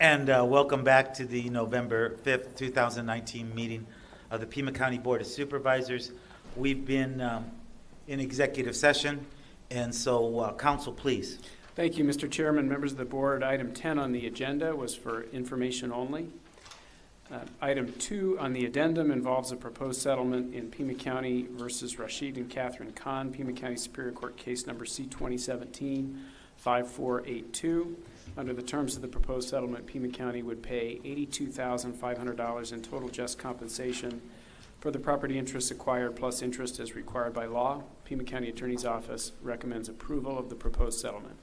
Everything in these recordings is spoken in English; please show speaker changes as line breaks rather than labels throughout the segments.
And welcome back to the November 5th, 2019 meeting of the Pima County Board of Supervisors. We've been in executive session, and so council, please.
Thank you, Mr. Chairman, members of the board. Item 10 on the agenda was for information only. Item 2 on the addendum involves a proposed settlement in Pima County versus Rashid and Catherine Khan, Pima County Superior Court case number C-2017-5482. Under the terms of the proposed settlement, Pima County would pay $82,500 in total just compensation for the property interests acquired plus interest as required by law. Pima County Attorney's Office recommends approval of the proposed settlement.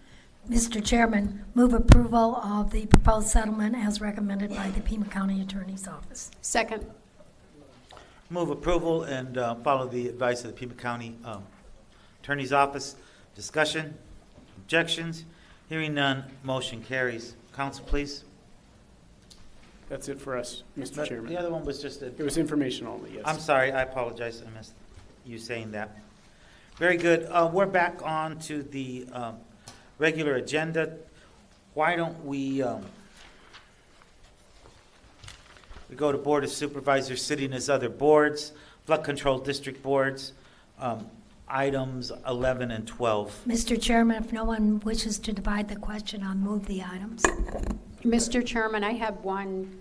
Mr. Chairman, move approval of the proposed settlement as recommended by the Pima County Attorney's Office.
Second.
Move approval and follow the advice of the Pima County Attorney's Office. Discussion? Objections? Hearing none, motion carries. Council, please.
That's it for us, Mr. Chairman.
The other one was just
It was information only, yes.
I'm sorry, I apologize. I missed you saying that. Very good. We're back on to the regular agenda. Why don't we go to Board of Supervisors sitting as other boards, flood control district boards, items 11 and 12.
Mr. Chairman, if no one wishes to divide the question, I'll move the items.
Mr. Chairman, I have one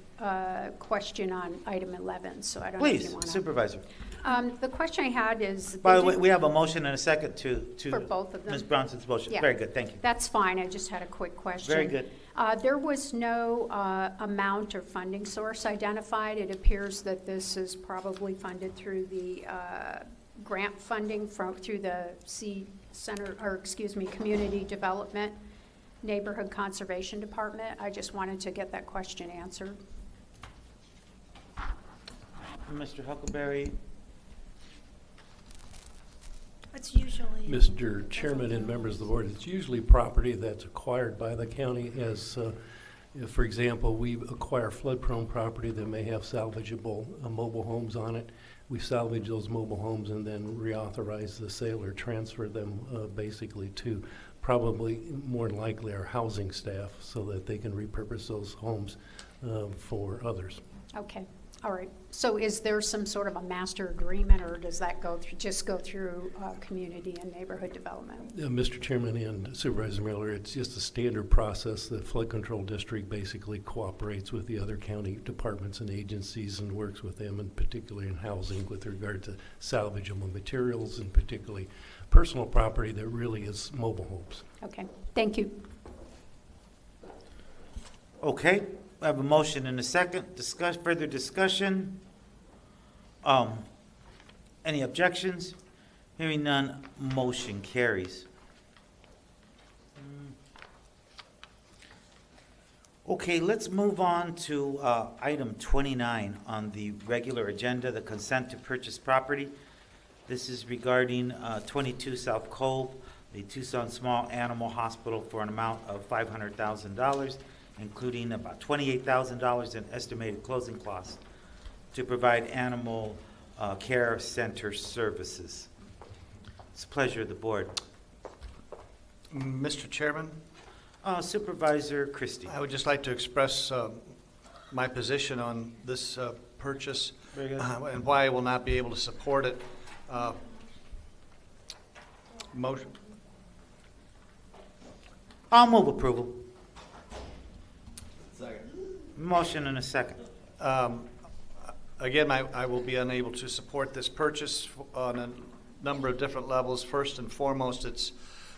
question on item 11, so I don't know if you
Please,
want to.
Supervisor.
The question I had is...
By the way, we have a motion and a second to
for both of them.
Ms. Bronson's motion.
Yeah.
Very good, thank you.
That's fine. I just had a quick question.
Very good.
There was no amount or funding source identified. It appears that this is probably funded through the grant funding through the Community Development Neighborhood Conservation Department. I just wanted to get that question answered.
Mr. Huckleberry.
It's usually...
Mr. Chairman and members of the board, it's usually property that's acquired by the county as, if, for example, we acquire flood-prone property that may have salvageable mobile homes on it. We salvage those mobile homes and then reauthorize the sale or transfer them basically to probably more than likely our housing staff so that they can repurpose those homes for others.
Okay. All right. So is there some sort of a master agreement, or does that just go through community and neighborhood development?
Mr. Chairman and Supervisor Miller, it's just a standard process. The Flood Control District basically cooperates with the other county departments and agencies and works with them, and particularly in housing with regard to salvageable materials and particularly personal property that really is mobile homes.
Okay. Thank you.
Okay. I have a motion and a second. Further discussion. Any objections? Hearing none, motion carries. Okay, let's move on to item 29 on the regular agenda, the consent to purchase property. This is regarding 22 South Cove, the Tucson Small Animal Hospital, for an amount of $500,000. Including about $28,000 in estimated closing costs to provide animal care center services. It's a pleasure of the board.
Mr. Chairman,
Supervisor Christie.
I would just like to express my position on this purchase and why I will not be able to support it. Motion.
I'll move approval. Motion and a second.
Again, I will be unable to support this purchase on a number of different levels. First and foremost, it's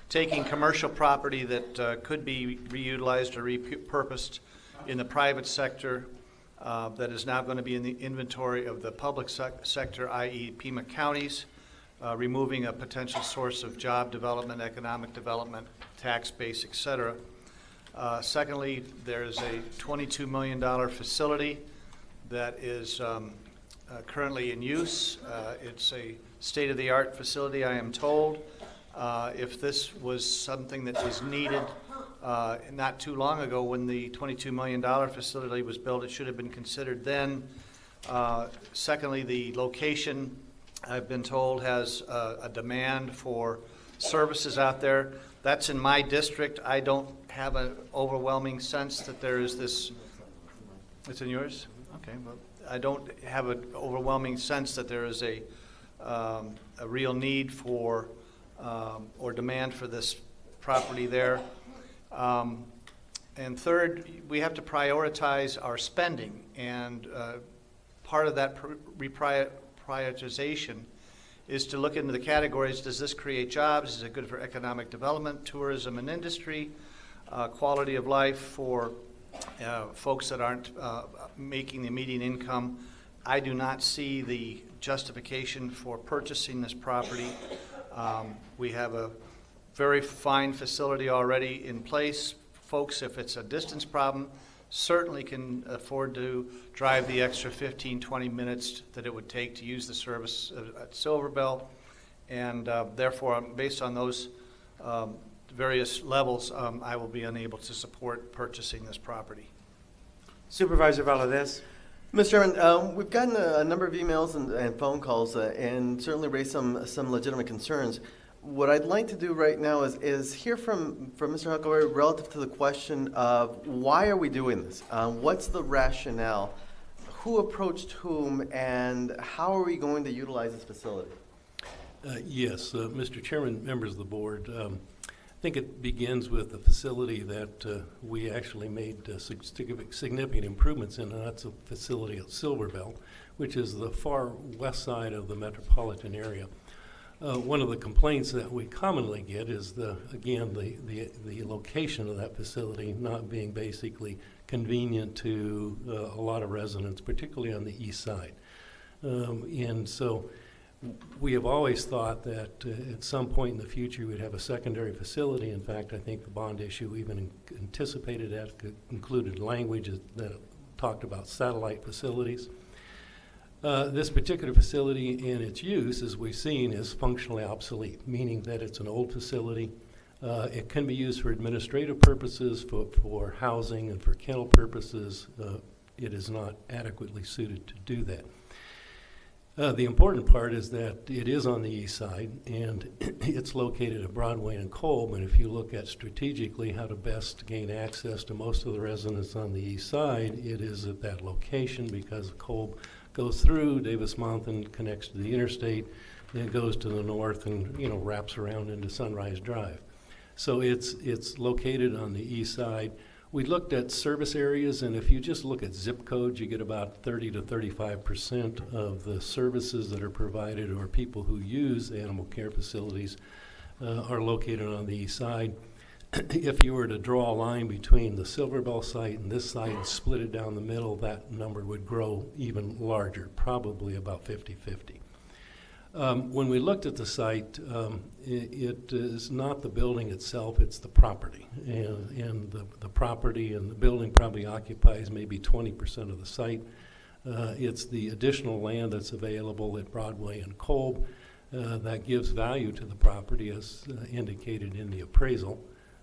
taking commercial property that could be reutilized or repurposed in the private sector that is now going to be in the inventory of the public sector, i.e. Pima counties, removing a potential source of job development, economic development, tax base, et cetera. Secondly, there's a $22 million facility that is currently in use. It's a state-of-the-art facility, I am told. If this was something that was needed not too long ago when the $22 million facility was built, it should have been considered then. Secondly, the location, I've been told, has a demand for services out there. That's in my district. I don't have an overwhelming sense that there is this It's in yours? Okay, well, I don't have an overwhelming sense that there is a real need for, or demand for this property there. And third, we have to prioritize our spending, and part of that prioritization is to look into the categories. Does this create jobs? Is it good for economic development, tourism and industry, quality of life for folks that aren't making the median income? I do not see the justification for purchasing this property. We have a very fine facility already in place. Folks, if it's a distance problem, certainly can afford to drive the extra 15, 20 minutes that it would take to use the service at Silverbell. And therefore, based on those various levels, I will be unable to support purchasing this property.
Supervisor Valadez?
Mr. Chairman, we've gotten a number of emails and phone calls and certainly raised some legitimate concerns. What I'd like to do right now is hear from Mr. Huckleberry relative to the question of why are we doing this? What's the rationale? Who approached whom, and how are we going to utilize this facility?
Yes, Mr. Chairman, members of the board, I think it begins with the facility that we actually made significant improvements in, and that's a facility at Silverbell, which is the far west side of the metropolitan area. One of the complaints that we commonly get is the location of that facility not being basically convenient to a lot of residents, particularly on the east side. And so we have always thought that at some point in the future we'd have a secondary facility. In fact, I think the bond issue even anticipated that, included language that talked about satellite facilities. This particular facility in its use, as we've seen, is functionally obsolete, meaning that it's an old facility. It can be used for administrative purposes, for housing, and for kennel purposes. It is not adequately suited to do that. The important part is that it is on the east side, and it's located at Broadway and Kolb. And if you look at strategically how to best gain access to most of the residents on the east side, it is at that location because Kolb goes through Davis-Monthan, connects to the interstate, then goes to the north and wraps around into Sunrise Drive. So it's located on the east side. We looked at service areas, and if you just look at zip codes, you get about 30 to 35% of the services that are provided, or people who use animal care facilities are located on the east side. If you were to draw a line between the Silverbell site and this site and split it down the middle, that number would grow even larger, probably about 50-50. When we looked at the site, it is not the building itself, it's the property. And the property and the building probably occupies maybe 20% of the site. It's the additional land that's available at Broadway and Kolb that gives value to the property, as indicated in the appraisal.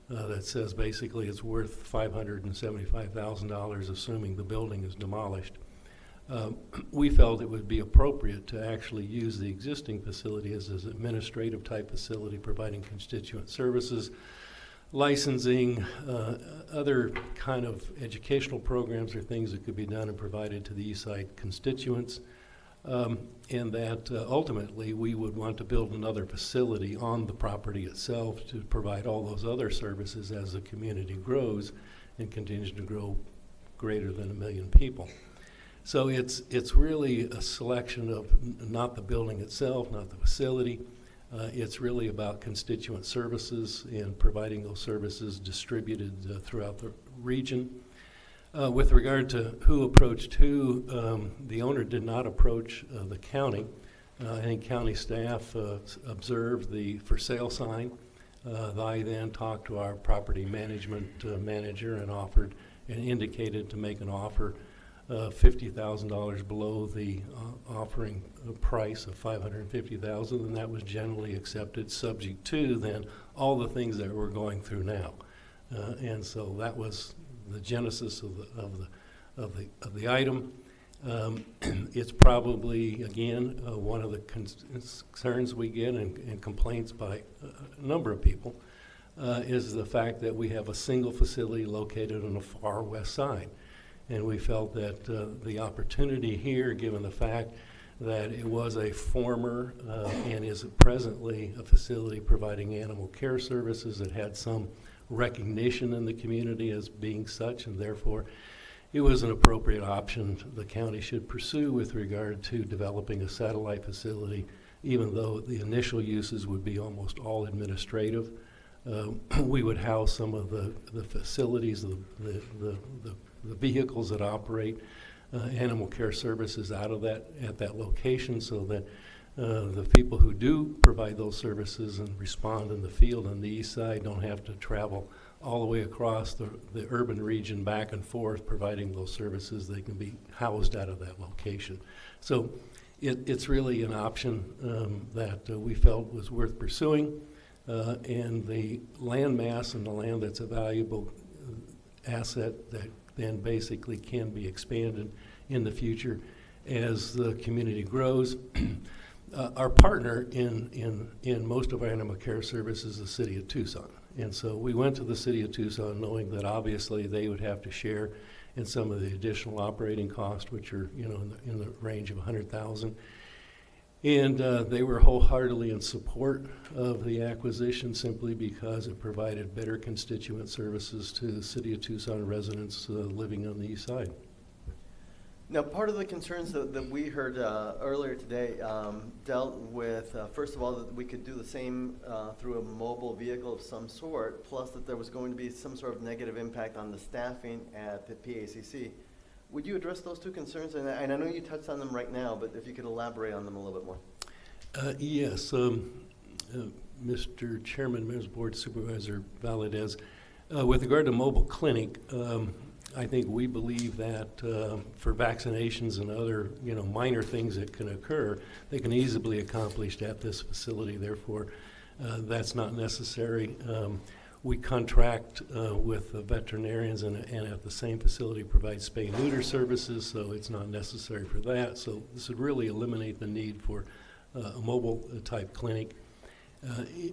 That says basically it's worth $575,000, assuming the building is demolished. We felt it would be appropriate to actually use the existing facility as an administrative type facility, providing constituent services, licensing, other kind of educational programs or things that could be done and provided to the east side constituents. And that ultimately we would want to build another facility on the property itself to provide all those other services as the community grows and continues to grow greater than 1 million people. So it's really a selection of not the building itself, not the facility. It's really about constituent services and providing those services distributed throughout the region. With regard to who approached who, the owner did not approach the county. I think county staff observed the for sale sign. I then talked to our property management manager and offered and indicated to make an offer $50,000 below the offering price of $550,000, and that was generally accepted, subject to then all the things that we're going through now. And so that was the genesis of the item. It's probably, again, one of the concerns we get and complaints by a number of people is the fact that we have a single facility located on the far west side. And we felt that the opportunity here, given the fact that it was a former and is presently a facility providing animal care services that had some recognition in the community as being such, and therefore it was an appropriate option the county should pursue with regard to developing a satellite facility, even though the initial uses would be almost all administrative. We would house some of the facilities, the vehicles that operate animal care services out of at that location, so that the people who do provide those services and respond in the field on the east side don't have to travel all the way across the urban region back and forth providing those services. They can be housed out of that location. So it's really an option that we felt was worth pursuing, and the land mass and the land that's a valuable asset that then basically can be expanded in the future as the community grows. Our partner in most of our animal care services is the city of Tucson. And so we went to the city of Tucson knowing that obviously they would have to share in some of the additional operating costs, which are in the range of $100,000. And they were wholeheartedly in support of the acquisition simply because it provided better constituent services to the city of Tucson residents living on the east side.
Now, part of the concerns that we heard earlier today dealt with, first of all, that we could do the same through a mobile vehicle of some sort, plus that there was going to be some sort of negative impact on the staffing at the PACC. Would you address those two concerns? And I know you touched on them right now, but if you could elaborate on them a little bit more.
Yes. Mr. Chairman, Members of the Board, Supervisor Valadez, with regard to mobile clinic, I think we believe that for vaccinations and other minor things that can occur, they can easily be accomplished at this facility. Therefore, that's not necessary. We contract with the veterinarians and at the same facility provide spay and neuter services, so it's not necessary for that. So this would really eliminate the need for a mobile type clinic.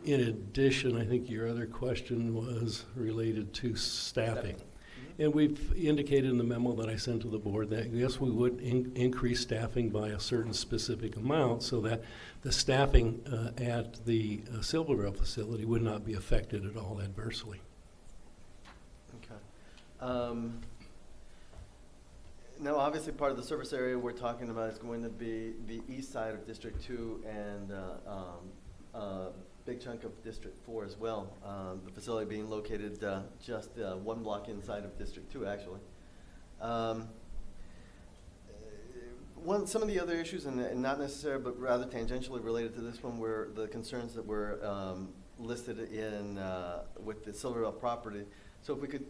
In addition, I think your other question was related to staffing. And we've indicated in the memo that I sent to the board that, yes, we would increase staffing by a certain specific amount so that the staffing at the Silverville facility would not be affected at all adversely.
Okay. Now, obviously, part of the service area we're talking about is going to be the east side of District 2 and big chunk of District 4 as well. The facility being located just one block inside of District 2, actually. Some of the other issues, and not necessarily, but rather tangentially related to this one, were the concerns that were listed in with the Silverville property. So if we could,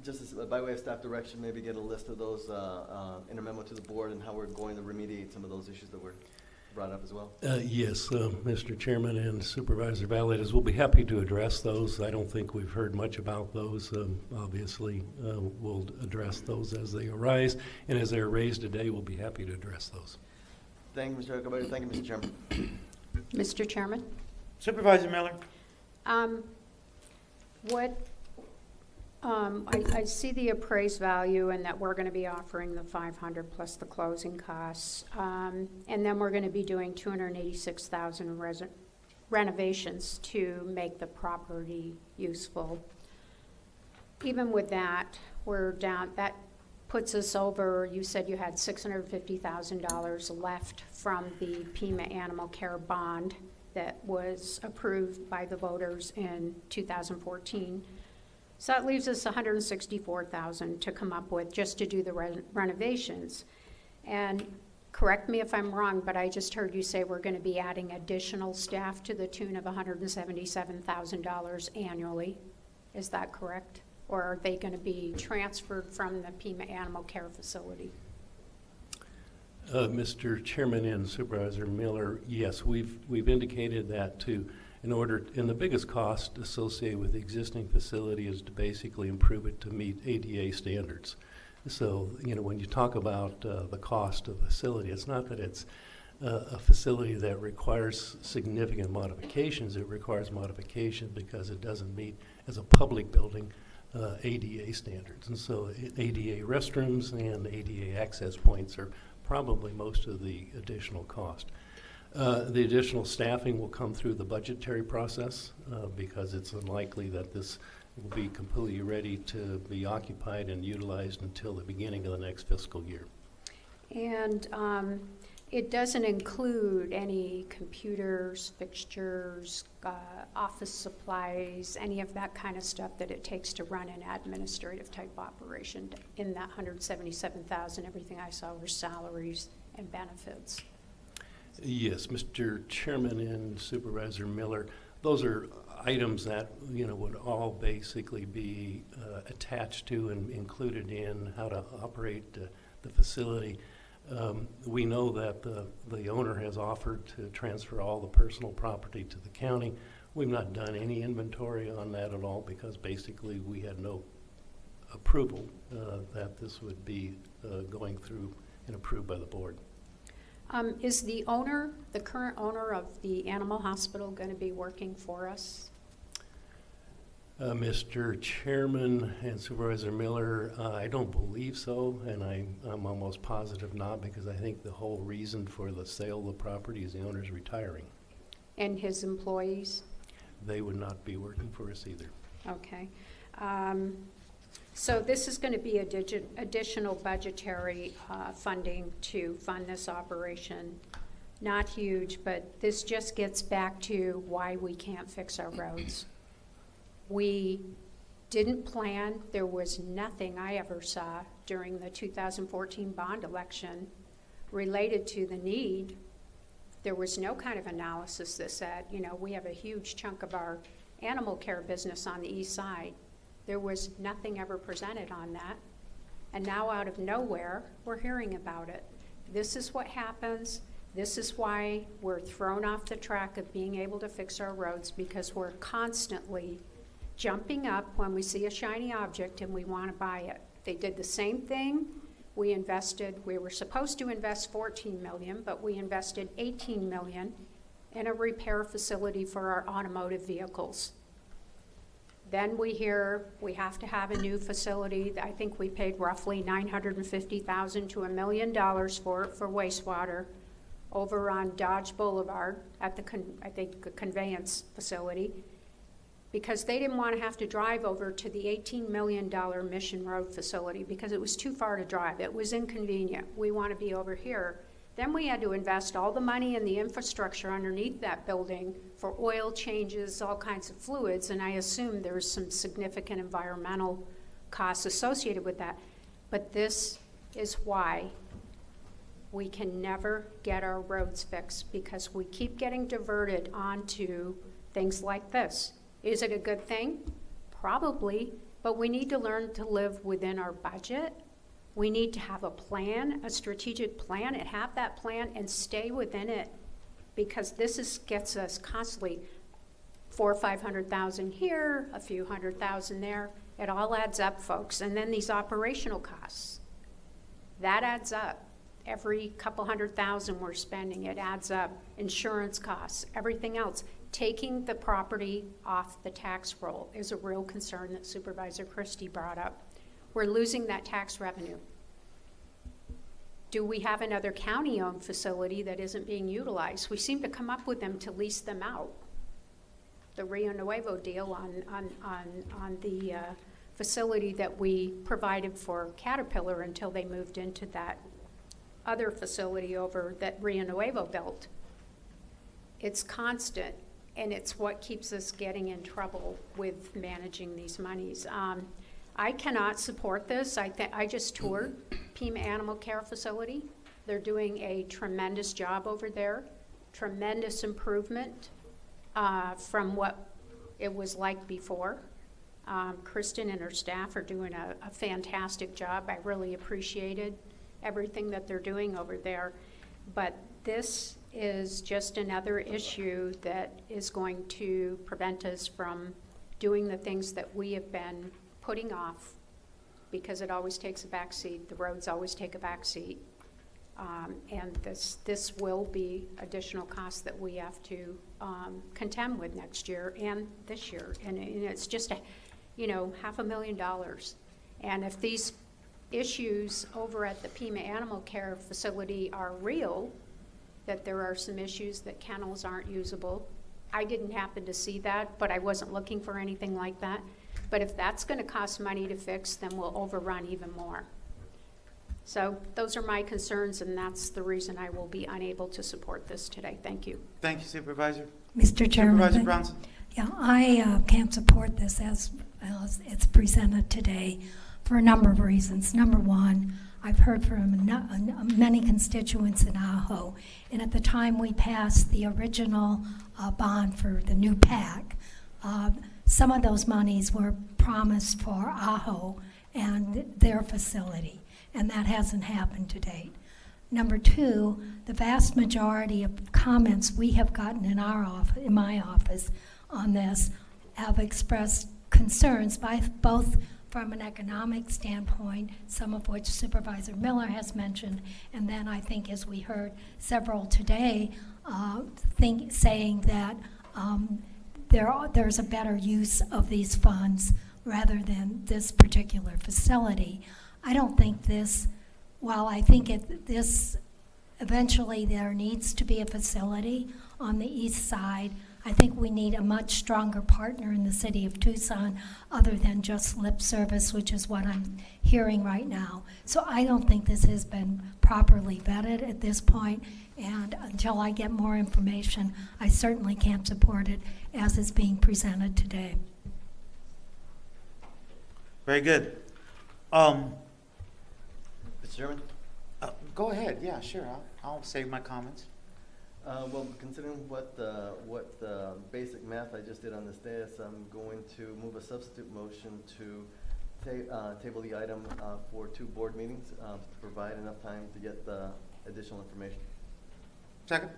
just as, by way of staff direction, maybe get a list of those in a memo to the board and how we're going to remediate some of those issues that were brought up as well.
Yes, Mr. Chairman and Supervisor Valadez, we'll be happy to address those. I don't think we've heard much about those. Obviously, we'll address those as they arise, and as they're raised today, we'll be happy to address those.
Thank you, Mr. Huckleberry. Thank you, Mr. Chairman.
Mr. Chairman?
Supervisor Miller?
I see the appraised value and that we're going to be offering the 500 plus the closing costs. And then we're going to be doing 286,000 renovations to make the property useful. Even with that, we're down, that puts us over, you said you had $650,000 left from the Pima Animal Care Bond that was approved by the voters in 2014. So that leaves us $164,000 to come up with just to do the renovations. And correct me if I'm wrong, but I just heard you say we're going to be adding additional staff to the tune of $177,000 annually. Is that correct? Or are they going to be transferred from the Pima Animal Care Facility?
Mr. Chairman and Supervisor Miller, yes, we've indicated that too. And the biggest cost associated with the existing facility is to basically improve it to meet ADA standards. So, when you talk about the cost of the facility, it's not that it's a facility that requires significant modifications. It requires modification because it doesn't meet, as a public building, ADA standards. And so ADA restrooms and ADA access points are probably most of the additional cost. The additional staffing will come through the budgetary process because it's unlikely that this will be completely ready to be occupied and utilized until the beginning of the next fiscal year.
And it doesn't include any computers, fixtures, office supplies, any of that kind of stuff that it takes to run an administrative type operation. In that $177,000, everything I saw were salaries and benefits.
Yes, Mr. Chairman and Supervisor Miller, those are items that, you know, would all basically be attached to and included in how to operate the facility. We know that the owner has offered to transfer all the personal property to the county. We've not done any inventory on that at all because basically we had no approval that this would be going through and approved by the board.
Is the owner, the current owner of the animal hospital, going to be working for us?
Mr. Chairman and Supervisor Miller, I don't believe so, and I'm almost positive not, because I think the whole reason for the sale of the property is the owner's retiring.
And his employees?
They would not be working for us either.
Okay. So this is going to be additional budgetary funding to fund this operation. Not huge, but this just gets back to why we can't fix our roads. We didn't plan. There was nothing I ever saw during the 2014 bond election related to the need. There was no kind of analysis that said, you know, we have a huge chunk of our animal care business on the east side. There was nothing ever presented on that. And now out of nowhere, we're hearing about it. This is what happens. This is why we're thrown off the track of being able to fix our roads, because we're constantly jumping up when we see a shiny object and we want to buy it. They did the same thing. We were supposed to invest $14 million, but we invested $18 million in a repair facility for our automotive vehicles. Then we hear we have to have a new facility. I think we paid roughly $950,000 to $1 million for it for wastewater over on Dodge Boulevard at the conveyance facility, because they didn't want to have to drive over to the $18 million Mission Road facility because it was too far to drive. It was inconvenient. We want to be over here. Then we had to invest all the money in the infrastructure underneath that building for oil changes, all kinds of fluids, and I assume there's some significant environmental costs associated with that. But this is why we can never get our roads fixed, because we keep getting diverted onto things like this. Is it a good thing? Probably, but we need to learn to live within our budget. We need to have a plan, a strategic plan, and have that plan and stay within it, because this gets us constantly $400,000 or $500,000 here, a few $100,000 there. It all adds up, folks. And then these operational costs, that adds up. Every couple $100,000 we're spending, it adds up. Insurance costs, everything else. Taking the property off the tax roll is a real concern that Supervisor Christie brought up. We're losing that tax revenue. Do we have another county-owned facility that isn't being utilized? We seem to come up with them to lease them out. The Rio Nuevo deal on the facility that we provided for Caterpillar until they moved into that other facility over that Rio Nuevo built. It's constant, and it's what keeps us getting in trouble with managing these monies. I cannot support this. I just toured Pima Animal Care Facility. They're doing a tremendous job over there, tremendous improvement from what it was like before. Kristen and her staff are doing a fantastic job. I really appreciated everything that they're doing over there. But this is just another issue that is going to prevent us from doing the things that we have been putting off, because it always takes a back seat. The roads always take a back seat. And this will be additional costs that we have to contend with next year and this year. And it's just $500,000. And if these issues over at the Pima Animal Care Facility are real, that there are some issues that kennels aren't usable. I didn't happen to see that, but I wasn't looking for anything like that. But if that's going to cost money to fix, then we'll overrun even more. So those are my concerns, and that's the reason I will be unable to support this today. Thank you.
Thank you, Supervisor.
Mr. Chairman.
Supervisor Brownson?
Yeah, I can't support this as it's presented today for a number of reasons. Number one, I've heard from many constituents in Ajo, and at the time we passed the original bond for the new PAC, some of those monies were promised for Ajo and their facility, and that hasn't happened to date. Number two, the vast majority of comments we have gotten in our office, in my office, on this have expressed concerns by both from an economic standpoint, some of which Supervisor Miller has mentioned, and then I think, as we heard several today, saying that there's a better use of these funds rather than this particular facility. I don't think this, while I think this eventually there needs to be a facility on the east side, I think we need a much stronger partner in the city of Tucson other than just lip service, which is what I'm hearing right now. So I don't think this has been properly vetted at this point, and until I get more information, I certainly can't support it as it's being presented today.
Very good.
Mr. Chairman?
Go ahead. Yeah, sure. I'll save my comments.
Well, considering what the basic math I just did on this dais, I'm going to move a substitute motion to table the item for 2 board meetings to provide enough time to get the additional information.
Second.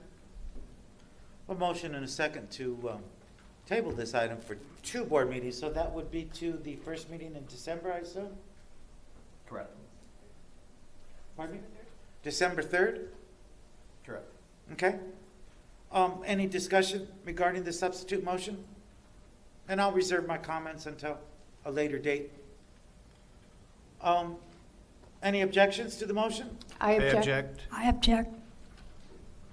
A motion and a second to table this item for 2 board meetings. So that would be to the first meeting in December, I assume?
Correct.
Pardon me? December 3rd?
Correct.
Okay. Any discussion regarding the substitute motion? And I'll reserve my comments until a later date. Any objections to the motion?
I object.
I object.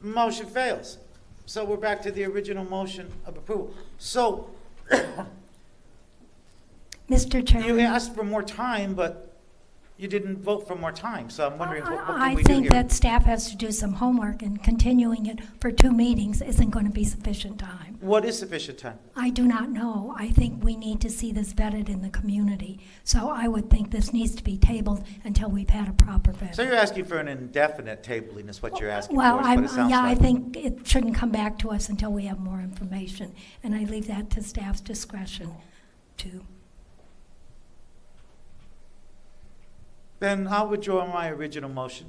Motion fails. So we're back to the original motion of approval. So
Mr. Chairman.
you asked for more time, but you didn't vote for more time. So I'm wondering what can
I
we do
think
here?
that staff has to do some homework, and continuing it for 2 meetings isn't going to be sufficient time.
What is sufficient time?
I do not know. I think we need to see this vetted in the community. So I would think this needs to be tabled until we've had a proper vet.
So you're asking for an indefinite tabling is what you're asking
Well,
for, is what it sounds
I
like.
think it shouldn't come back to us until we have more information, and I leave that to staff's discretion to.
Then I'll withdraw my original motion.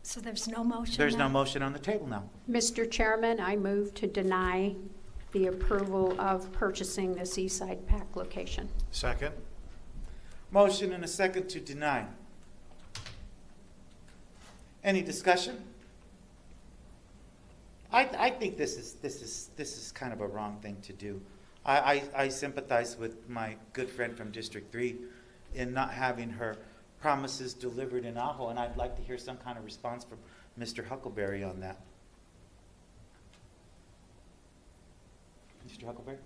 So there's no motion
There's
now?
no motion on the table now.
Mr. Chairman, I move to deny the approval of purchasing the Seaside PAC location.
Second.
Motion and a second to deny. Any discussion? I think this is kind of a wrong thing to do. I sympathize with my good friend from District 3 in not having her promises delivered in Ajo, and I'd like to hear some kind of response from Mr. Huckleberry on that. Mr. Huckleberry?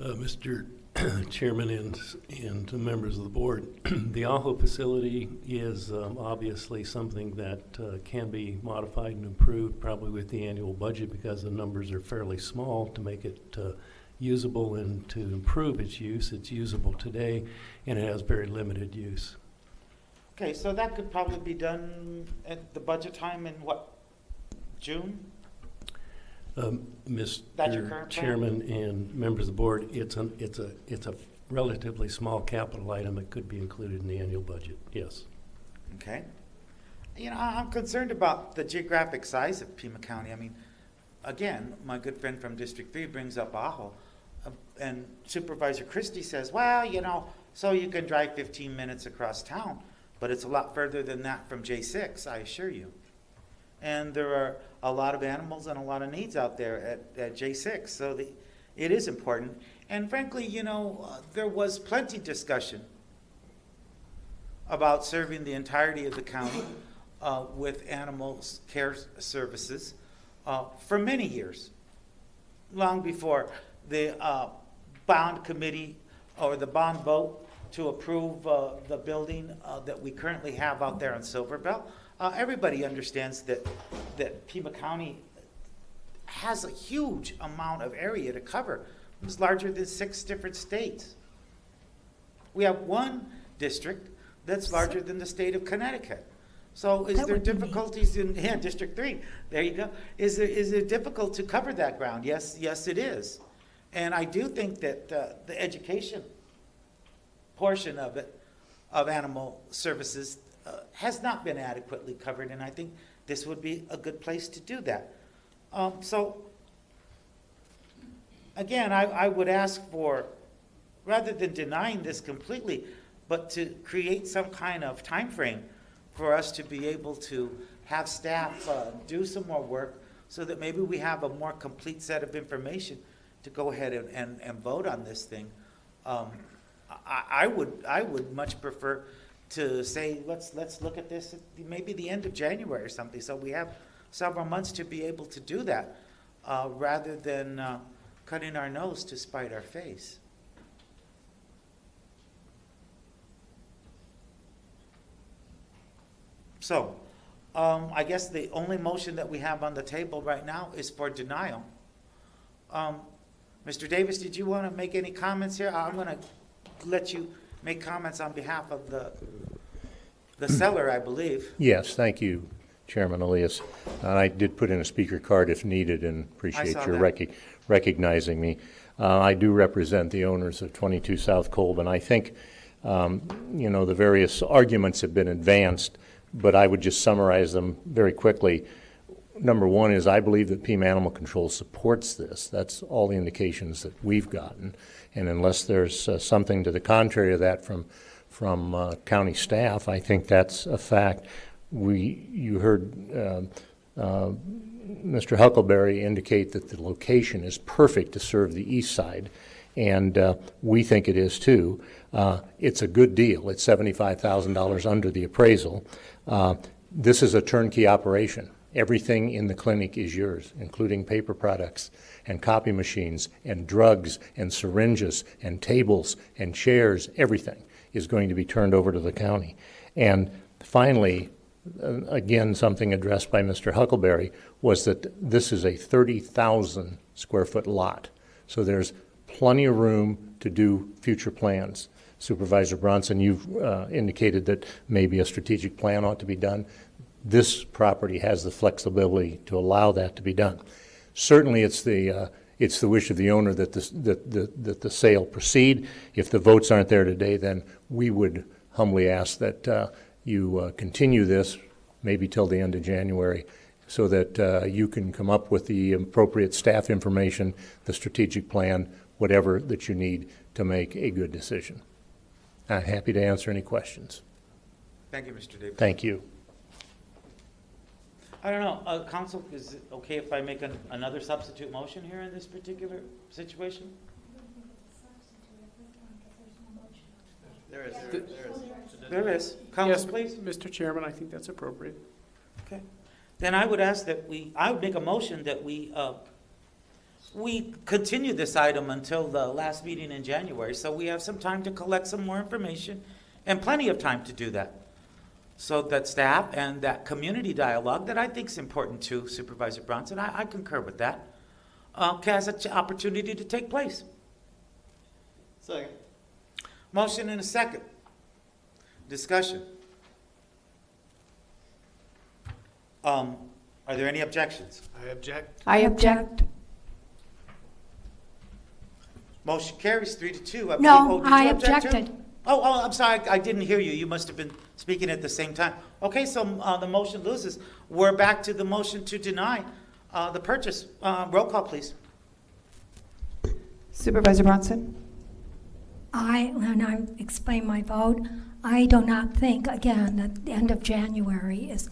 Mr. Chairman and members of the board, the Ajo facility is obviously something that can be modified and improved probably with the annual budget because the numbers are fairly small to make it usable and to improve its use. It's usable today and it has very limited use.
Okay, so that could probably be at the budget time in what, June? That's your
Mr.
current plan?
Chairman and members of the board, it's a relatively small capital item that could be included in the annual budget, yes.
Okay. You know, I'm concerned about the geographic size of Pima County. I mean, again, my good friend from District 3 brings up Ajo, and Supervisor Christie says, well, you know, so you can drive 15 minutes across town, but it's a lot further than that from J6, I assure you. And there are a lot of animals and a lot of needs out there at J6, so It is important. And frankly, there was plenty discussion about serving the entirety of the county with animal care services for many years, long before the bond committee or the bond vote to approve the building that we currently have out there in Silverbell. Everybody understands that Pima County has a huge amount of area to cover. It's larger than 6 different states. We have one district that's larger than the state of Connecticut. So is
That
there
would be neat.
difficulties in, District 3, there you go. Is it difficult to cover that ground? Yes, it is. And I do think that the education portion of it, of animal services, has not been adequately covered, and I think this would be a good place to do that. So, again, I would ask for, rather than denying this completely, but to create some kind of time frame for us to be able to have staff do some more work so that maybe we have a more complete set of information to go ahead and vote on this thing. I would much prefer to say, let's look at this at maybe the end of January or something, so we have several months to be able to do that, rather than cutting our nose to spite our face. So, I guess the only motion that we have on the table right now is for denial. Mr. Davis, did you want to make any comments here? I'm going to let you make comments on behalf of the seller, I believe.
Yes, thank you, Chairman Elias. I did put in a speaker card if needed, and appreciate your recognizing me. I do represent the owners of 22 South Kolb, and I think, the various arguments have been advanced, but I would just summarize them very quickly. Number one is I believe that Pima Animal Control supports this. That's all the indications that we've gotten. And unless there's something to the contrary of that from county staff, I think that's a fact. You heard Mr. Huckleberry indicate that the location is perfect to serve the east side, and we think it is too. It's a good deal. It's $75,000 under the appraisal. This is a turnkey operation. Everything in the clinic is yours, including paper products and copy machines and drugs and syringes and tables and chairs. Everything is going to be turned over to the county. And finally, again, something addressed by Mr. Huckleberry was that this is a 30,000 square foot lot. So there's plenty of room to do future plans. Supervisor Bronson, you've indicated that maybe a strategic plan ought to be done. This property has the flexibility to allow that to be done. Certainly, it's the wish of the owner that the sale proceed. If the votes aren't there today, then we would humbly ask that you continue this maybe till the end of January, so that you can come up with the appropriate staff information, the strategic plan, whatever that you need to make a good decision. I'm happy to answer any questions.
Thank you, Mr. Davis.
Thank you.
I don't know, Council, is it okay if I make another substitute motion here in this particular situation?
There is.
There is. Council,
Yes,
please.
Mr. Chairman, I think that's appropriate.
Okay. Then I would ask that I would make a motion that we continue this item until the last meeting in January, so we have some time to collect some more information, and plenty of time to do that. So that staff and that community dialogue that I think is important too, Supervisor Bronson, I concur with that, has an opportunity to take place.
Second.
Motion and a second. Discussion. Are there any objections?
I object.
I object.
Motion carries 3-2.
No,
Did you
I
object too?
objected.
Oh, I'm sorry, I didn't hear you. You must have been speaking at the same time. Okay, so the motion loses. We're back to the motion to deny the purchase. Roll call, please.
Supervisor Bronson?
When I explain my vote, I do not think, again, that the end of January is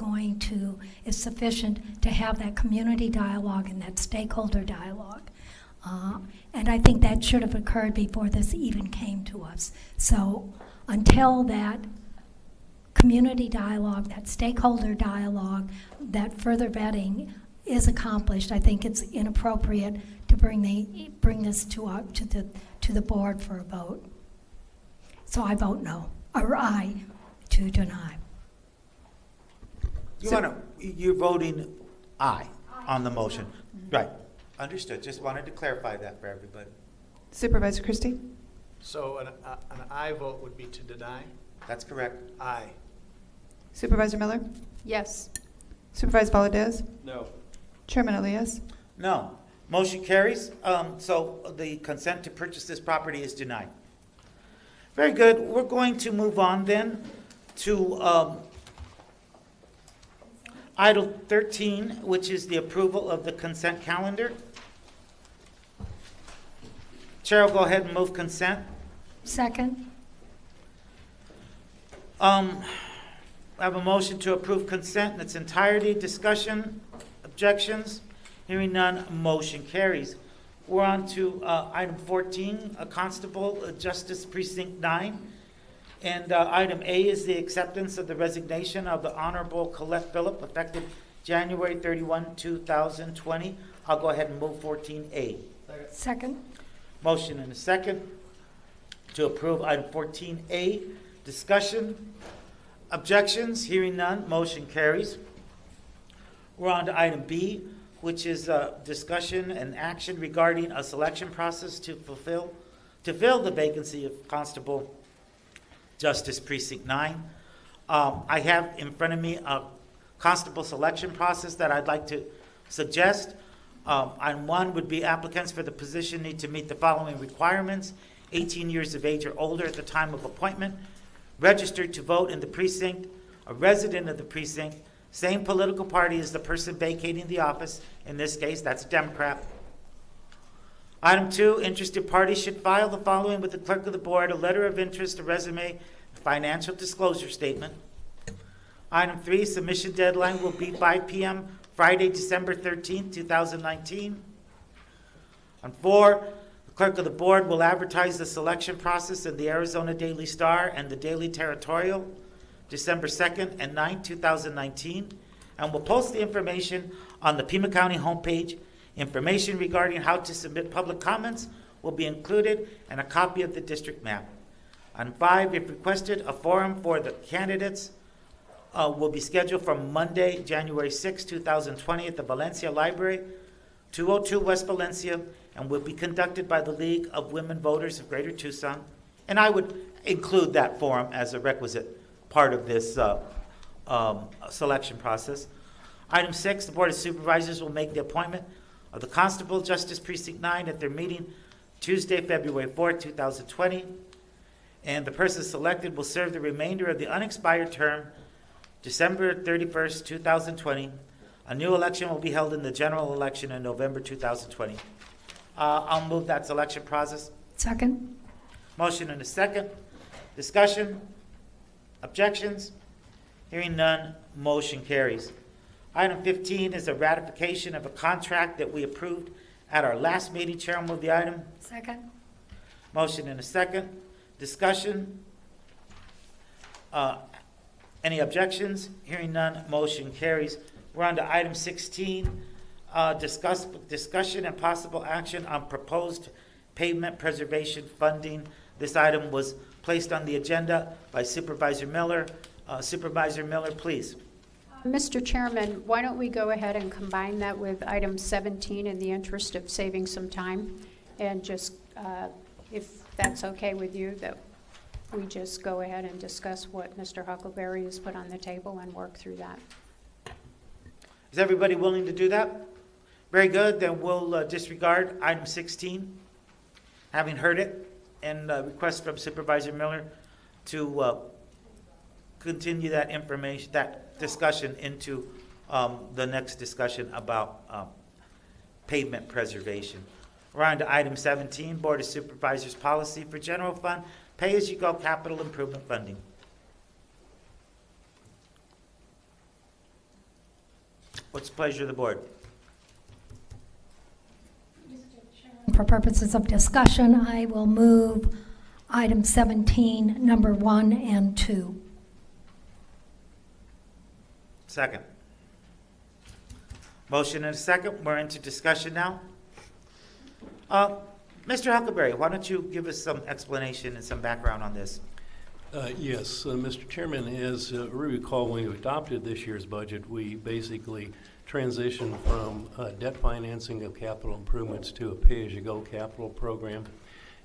sufficient to have that community dialogue and that stakeholder dialogue. And I think that should have occurred before this even came to us. So until that community dialogue, that stakeholder dialogue, that further vetting is accomplished, I think it's inappropriate to bring this to the board for a vote. So I vote no, or aye, to deny.
You're voting aye on the motion. Right. Understood. Just wanted to clarify that for everybody.
Supervisor Christie?
So an aye vote would be to deny?
That's correct.
Aye.
Supervisor Miller?
Yes.
Supervisor Valadez?
No.
Chairman Elias?
No. Motion carries. So the consent to purchase this property is denied. Very good. We're going to move on then to item 13, which is the approval of the consent calendar. Chair will go ahead and move consent.
Second?
I have a motion to approve consent in its entirety. Discussion, objections? Hearing none, motion carries. We're on to item 14, a Constable, Justice Precinct 9. And item A is the acceptance of the resignation of the Honorable Colette Phillip, effective January 31, 2020. I'll go ahead and move 14A.
Second?
Motion and a second to approve item 14A. Discussion, objections? Hearing none, motion carries. We're on to item B, which is discussion and action regarding a selection process to fill the vacancy of Constable Justice Precinct 9. I have in front of me a constable selection process that I'd like to suggest. Item 1 would be applicants for the position need to meet the following requirements: 18 years of age or older at the time of appointment, registered to vote in the precinct, a resident of the precinct, same political party as the person vacating the office. In this case, that's a Democrat. Item 2, interested parties should file the following with the clerk of the board: a letter of interest, a resume, a financial disclosure statement. Item 3, submission deadline will be 5 p.m. Friday, December 13th, 2019. On 4, the clerk of the board will advertise the selection process in the Arizona Daily Star and the Daily Territorial, December 2nd and 9th, 2019, and will post the information on the Pima County homepage. Information regarding how to submit public comments will be included, and a copy of the district map. On 5, if requested, a forum for the candidates will be scheduled for Monday, January 6, 2020 at the Valencia Library, 202 West Valencia, and will be conducted by the League of Women Voters of Greater Tucson. And I would include that forum as a requisite part of this selection process. Item 6, the Board of Supervisors will make the appointment of the Constable Justice Precinct 9 at their meeting Tuesday, February 4, 2020. And the person selected will serve the remainder of the unexpired term, December 31st, 2020. A new election will be held in the general election in November 2020. I'll move that selection process.
Second?
Motion and a second. Discussion? Objections? Hearing none, motion carries. Item 15 is a ratification of a contract that we approved at our last meeting. Chair will move the item.
Second?
Motion and a second. Discussion? Any objections? Hearing none, motion carries. We're on to item 16, discussion and possible action on proposed pavement preservation funding. This item was placed on the agenda by Supervisor Miller. Supervisor Miller, please.
Mr. Chairman, why don't we go ahead and combine that with item 17 in the interest of saving some time? And just, if that's okay with you, that we just go ahead and discuss what Mr. Huckleberry has put on the table and work through that.
Is everybody willing to do that? Very good. Then we'll disregard item 16, having heard it, and request from Supervisor Miller to continue that information, that discussion into the next discussion about pavement preservation. We're on to item 17, Board of Supervisors policy for general fund, pay-as-you-go capital improvement funding. What's the pleasure of the board?
For purposes of discussion, I will move item 17, number 1 and 2.
Second. Motion and a second. We're into discussion now. Mr. Huckleberry, why don't you give us some explanation and some background on this?
Yes, Mr. Chairman, as we recall, when we adopted this year's budget, we basically transitioned from debt financing of capital improvements to a pay-as-you-go capital program.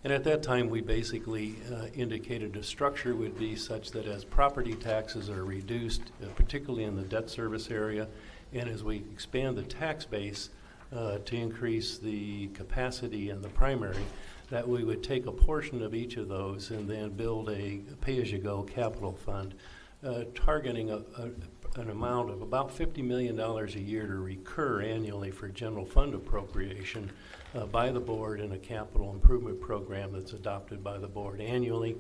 And at that time, we basically indicated the structure would be such that as property taxes are reduced, particularly in the debt service area, and as we expand the tax base to increase the capacity in the primary, that we would take a portion of each of those and then build a pay-as-you-go capital fund, targeting an amount of about $50 million a year to recur annually for general fund appropriation by the board in a capital improvement program that's adopted by the board annually.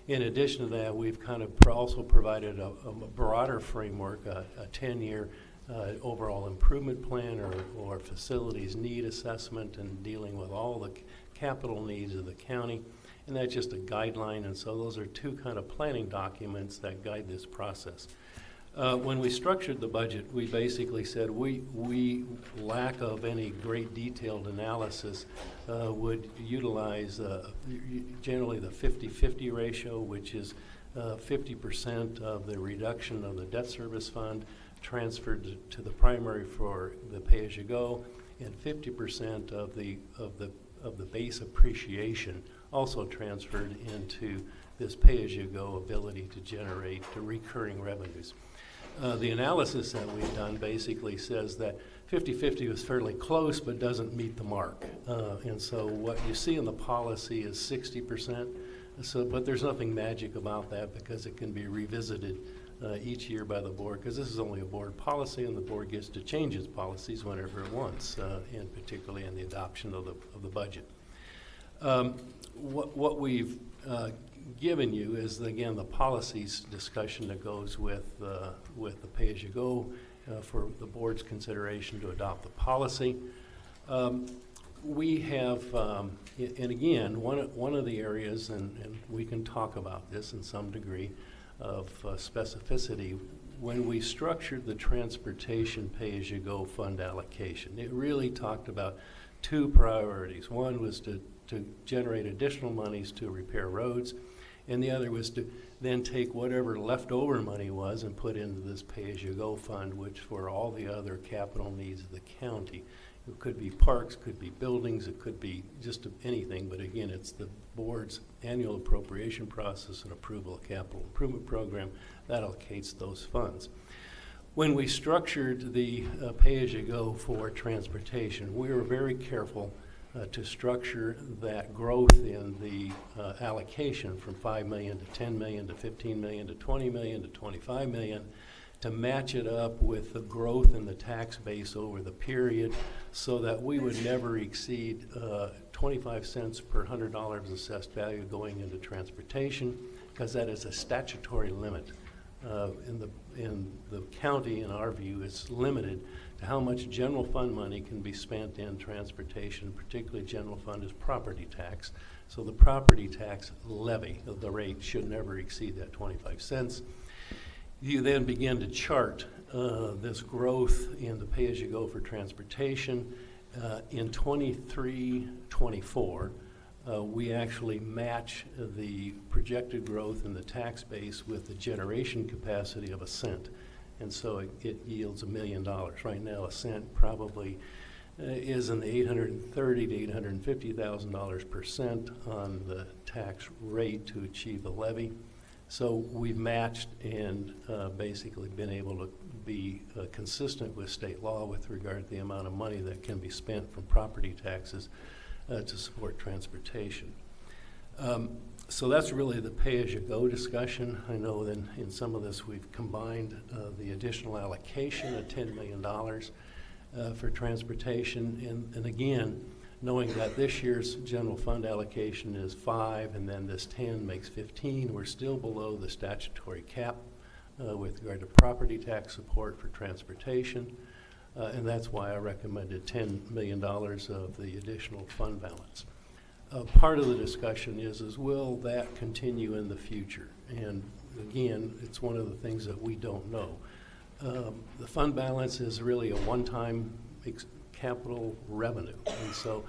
In addition to that, we've kind of also provided a broader framework, a 10-year overall improvement plan or facilities need assessment and dealing with all the capital needs of the county, and that's just a guideline, and so those are two kind of planning documents that guide this process. When we structured the budget, we basically said we lack of any great detailed analysis would utilize generally the 50-50 ratio, which is 50% of the reduction of the debt service fund transferred to the primary for the pay-as-you-go, and 50% of the base appreciation also transferred into this pay-as-you-go ability to generate the recurring revenues. The analysis that we've done basically says that 50-50 was fairly close but doesn't meet the mark. And so what you see in the policy is 60%, but there's nothing magic about that because it can be revisited each year by the board, because this is only a board policy and the board gets to change its policies whenever it wants, and particularly in the adoption of the budget. What we've given you is, again, the policies discussion that goes with the pay-as-you-go for the board's consideration to adopt the policy. We have, and again, one of the areas, and we can talk about this in some degree of specificity, when we structured the transportation pay-as-you-go fund allocation, it really talked about two priorities. One was to generate additional monies to repair roads, and the other was to then take whatever leftover money was and put into this pay-as-you-go fund, which for all the other capital needs of the county. It could be parks, could be buildings, it could be just anything, but again, it's the board's annual appropriation process and approval of capital improvement program that allocates those funds. When we structured the pay-as-you-go for transportation, we were very careful to structure that growth in the allocation from $5 million to $10 million to $15 million to $20 million to $25 million to match it up with the growth in the tax base over the period, so that we would never exceed 25 cents per $100 of assessed value going into transportation, because that is a statutory limit. In the county, in our view, is limited to how much general fund money can be spent in transportation, particularly general fund is property tax. So the property tax levy of the rate should never exceed that 25 cents. You then begin to chart this growth in the pay-as-you-go for transportation. In 23-24, we actually match the projected growth in the tax base with the generation capacity of a cent. And so it yields $1 million. Right now, a cent probably is in the $830,000 to $850,000 per cent on the tax rate to achieve the levy. So we've matched and basically been able to be consistent with state law with regard to the amount of money that can be spent from property taxes to support transportation. So that's really the pay-as-you-go discussion. I know that in some of this we've combined the additional allocation of $10 million for transportation. And again, knowing that this year's general fund allocation is 5 and then this 10 makes 15, we're still below the statutory cap with regard to property tax support for transportation. and that's why I recommended $10 million of the additional fund balance. Part of the discussion is will that continue in the future? And again, it's one of the things that we don't know. The fund balance is really a one-time capital revenue, and so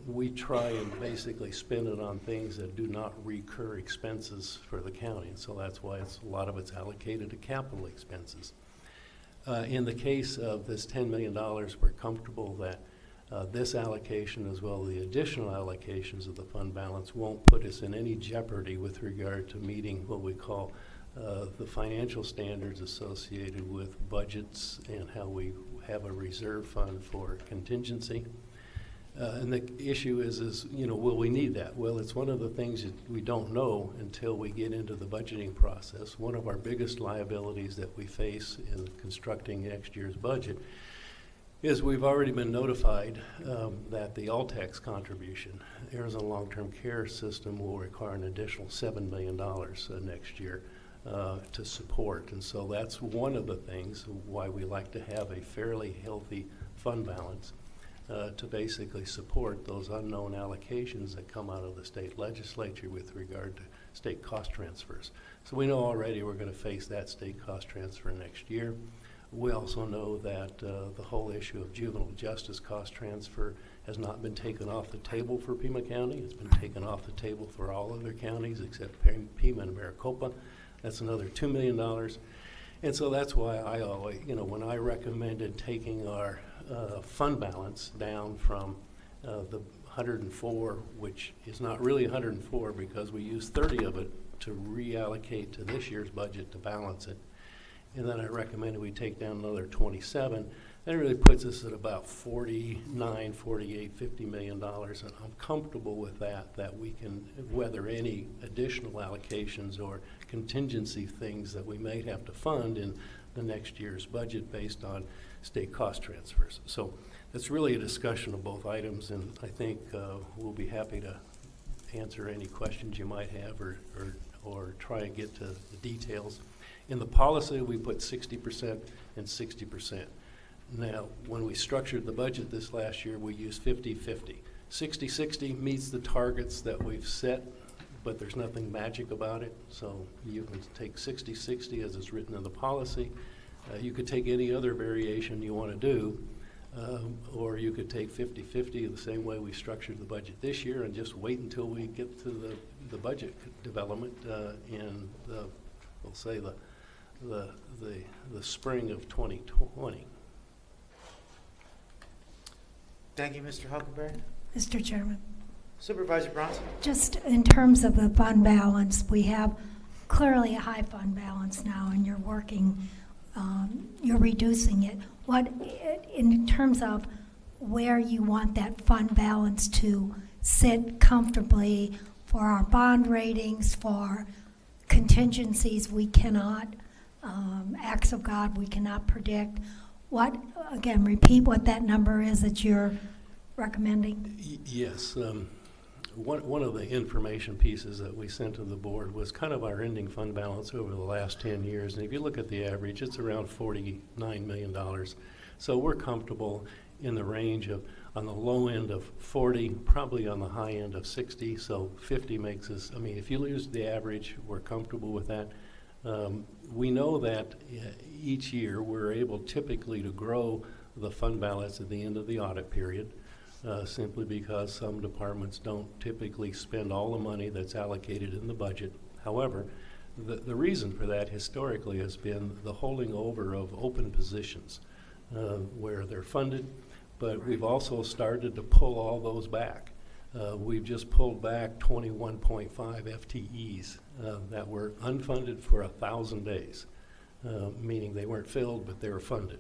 we try and basically spend it on things that do not recur expenses for the county, and so that's why a lot of it's allocated to capital expenses. In the case of this $10 million, we're comfortable that this allocation, as well as the additional allocations of the fund balance, won't put us in any jeopardy with regard to meeting what we call the financial standards associated with budgets and how we have a reserve fund for contingency. And the issue is, will we need that? Well, it's one of the things that we don't know until we get into the budgeting process. One of our biggest liabilities that we face in constructing next year's budget is we've already been notified that the Altex contribution, Arizona Long-Term Care System, will require an additional $7 million next year to support. And so that's one of the things why we like to have a fairly healthy fund balance to basically support those unknown allocations that come out of the state legislature with regard to state cost transfers. So we know already we're going to face that state cost transfer next year. We also know that the whole issue of juvenile justice cost transfer has not been taken off the table for Pima County. It's been taken off the table for all other counties except Pima and Maricopa. That's another $2 million. And so that's why I always, when I recommended taking our fund balance down from the 104, which is not really 104 because we used 30 of it to reallocate to this year's budget to balance it. And then I recommended we take down another 27. That really puts us at about 49, 48, $50 million. And I'm comfortable with that we can weather any additional allocations or contingency things that we may have to fund in the next year's budget based on state cost transfers. So it's really a discussion of both items, and I think we'll be happy to answer any questions you might have or try and get to the details. In the policy, we put 60% and 60%. Now, when we structured the budget this last year, we used 50-50. 60-60 meets the targets that we've set, but there's nothing magic about it. So you can take 60-60 as it's written in the policy. You could take any other variation you want to do, or you could take 50-50 the same way we structured the budget this year and just wait until we get to the budget development in we'll say the spring of 2020.
Thank you, Mr. Huckleberry.
Mr. Chairman,
Supervisor Bronson?
just in terms of the fund balance, we have clearly a high fund balance now, and you're working, you're reducing it. What, in terms of where you want that fund balance to sit comfortably for our bond ratings, for contingencies we cannot, acts of God we cannot predict. What, again, repeat what that number is that you're recommending?
Yes. One of the information pieces that we sent to the board was kind of our ending fund balance over the last 10 years. And if you look at the average, it's around $49 million. So we're comfortable in the range of, on the low end of 40, probably on the high end of 60. So 50 makes us, I mean, if you lose the average, we're comfortable with that. We know that each year we're able typically to grow the fund balance at the end of the audit period. Simply because some departments don't typically spend all the money that's allocated in the budget. However, the reason for that historically has been the holding over of open positions where they're funded, but we've also started to pull all those back. We've just pulled back 21.5 FTEs that were unfunded for 1,000 days, meaning they weren't filled, but they were funded.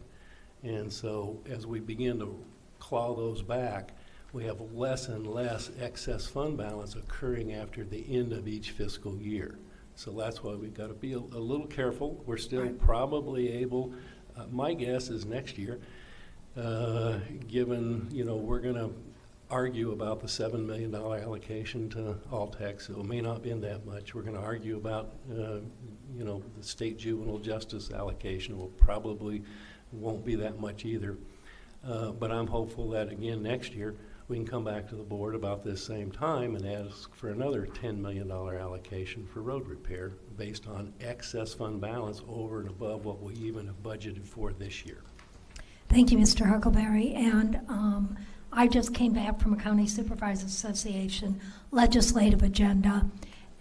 And so as we begin to claw those back, we have less and less excess fund balance occurring after the end of each fiscal year. So that's why we've got to be a little careful. We're still probably able, my guess is next year, given, we're going to argue about the $7 million allocation to Altex. So it may not be that much. We're going to argue about, the state juvenile justice allocation. Will probably won't be that much either. But I'm hopeful that, again, next year, we can come back to the board about this same time and ask for another $10 million allocation for road repair based on excess fund balance over and above what we even have budgeted for this year.
Thank you, Mr. Huckleberry. And I just came back from a County Supervisors Association legislative agenda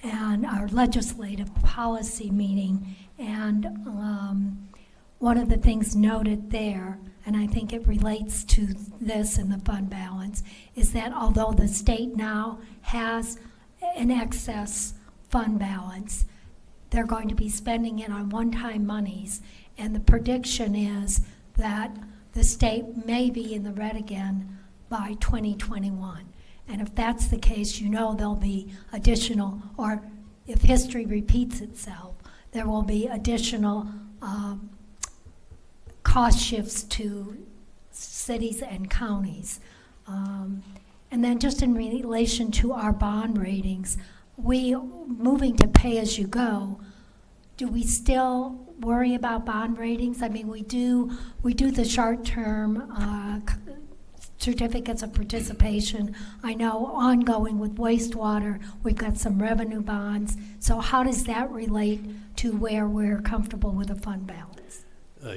and our legislative policy meeting. And one of the things noted there, and I think it relates to this and the fund balance, is that although the state now has an excess fund balance, they're going to be spending it on one-time monies, and the prediction is that the state may be in the red again by 2021. And if that's the case, you know there'll be additional, or if history repeats itself, there will be additional cost shifts to cities and counties. And then just in relation to our bond ratings, we moving to pay-as-you-go, do we still worry about bond ratings? I mean, we do the short-term certificates of participation. I know ongoing with wastewater, we've got some revenue bonds. So how does that relate to where we're comfortable with a fund balance?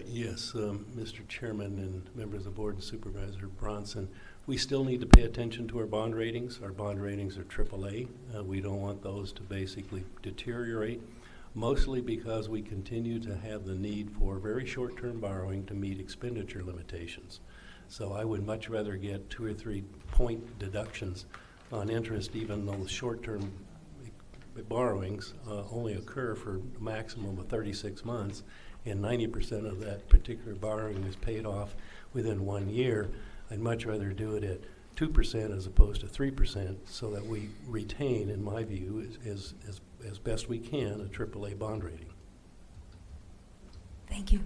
Yes, Mr. Chairman and members of the board and Supervisor Bronson, we still need to pay attention to our bond ratings. Our bond ratings are AAA. We don't want those to basically deteriorate, mostly because we continue to have the need for very short-term borrowing to meet expenditure limitations. So I would much rather get 2 or 3 point deductions on interest, even though short-term borrowings only occur for a maximum of 36 months, and 90% of that particular borrowing is paid off within 1 year. I'd much rather do it at 2% as opposed to 3%, so that we retain, in my view, as best we can, a AAA bond rating.
Thank you.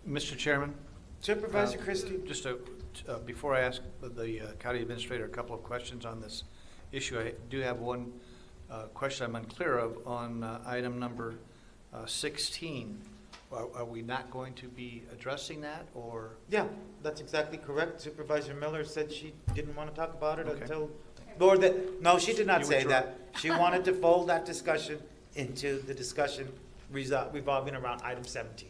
Mr. Chairman?
Supervisor Christie?
Just before I ask the county administrator a couple of questions on this issue, I do have one question I'm unclear of on item number 16. Are we not going to be addressing that, or?
Yeah, that's exactly correct. Supervisor Miller said she didn't want to talk about it
Okay.
until, or that, no, she did not
You
say
withdraw.
that. She wanted to fold that discussion into the discussion revolving around item 17.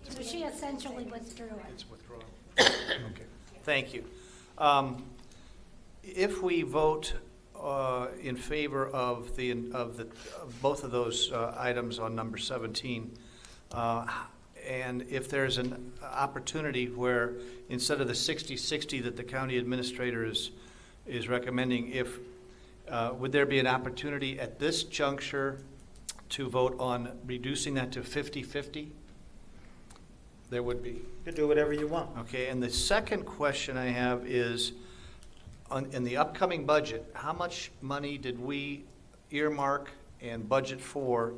So she essentially withdrew it.
It's withdrawn. Okay, thank you. If we vote in favor of both of those items on number 17, and if there's an opportunity where instead of the 60-60 that the county administrator is recommending, would there be an opportunity at this juncture to vote on reducing that to 50-50? There would be.
You can do whatever you want.
Okay, and the second question I have is, in the upcoming budget, how much money did we earmark and budget for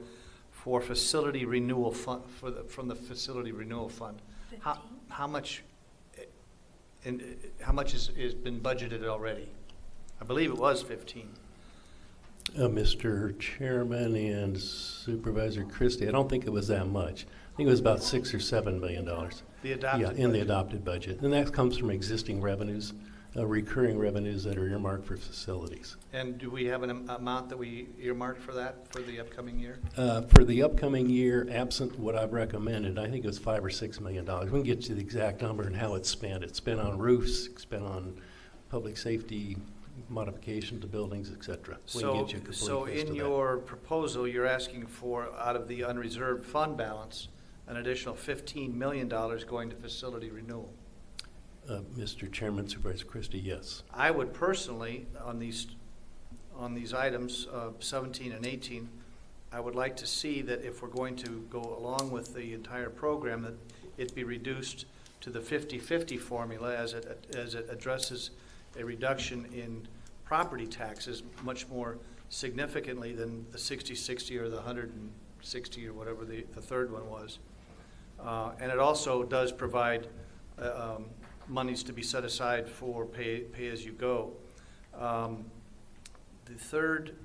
facility renewal fund, from the facility renewal fund?
15.
How much, and how much has been budgeted already? I believe it was 15.
Mr. Chairman and Supervisor Christie, I don't think it was that much. I think it was about $6 or $7 million.
The adopted
Yeah, in the
budget.
adopted budget. And that comes from existing revenues, recurring revenues that are earmarked for facilities.
And do we have an amount that we earmarked for that for the upcoming year?
For the upcoming year, absent what I've recommended, I think it was $5 or $6 million. We can get you the exact number and how it's spent. It's spent on roofs, it's spent on public safety, modification to buildings, et cetera. We can get you a complete
So
list
in
of that.
your proposal, you're asking for, out of the unreserved fund balance, an additional $15 million going to facility renewal.
Mr. Chairman, Supervisor Christie, yes.
I would personally, on these items, 17 and 18, I would like to see that if we're going to go along with the entire program, that it be reduced to the 50-50 formula as it addresses a reduction in property taxes much more significantly than the 60-60 or the 160 or whatever the third one was. And it also does provide monies to be set aside for pay-as-you-go. The third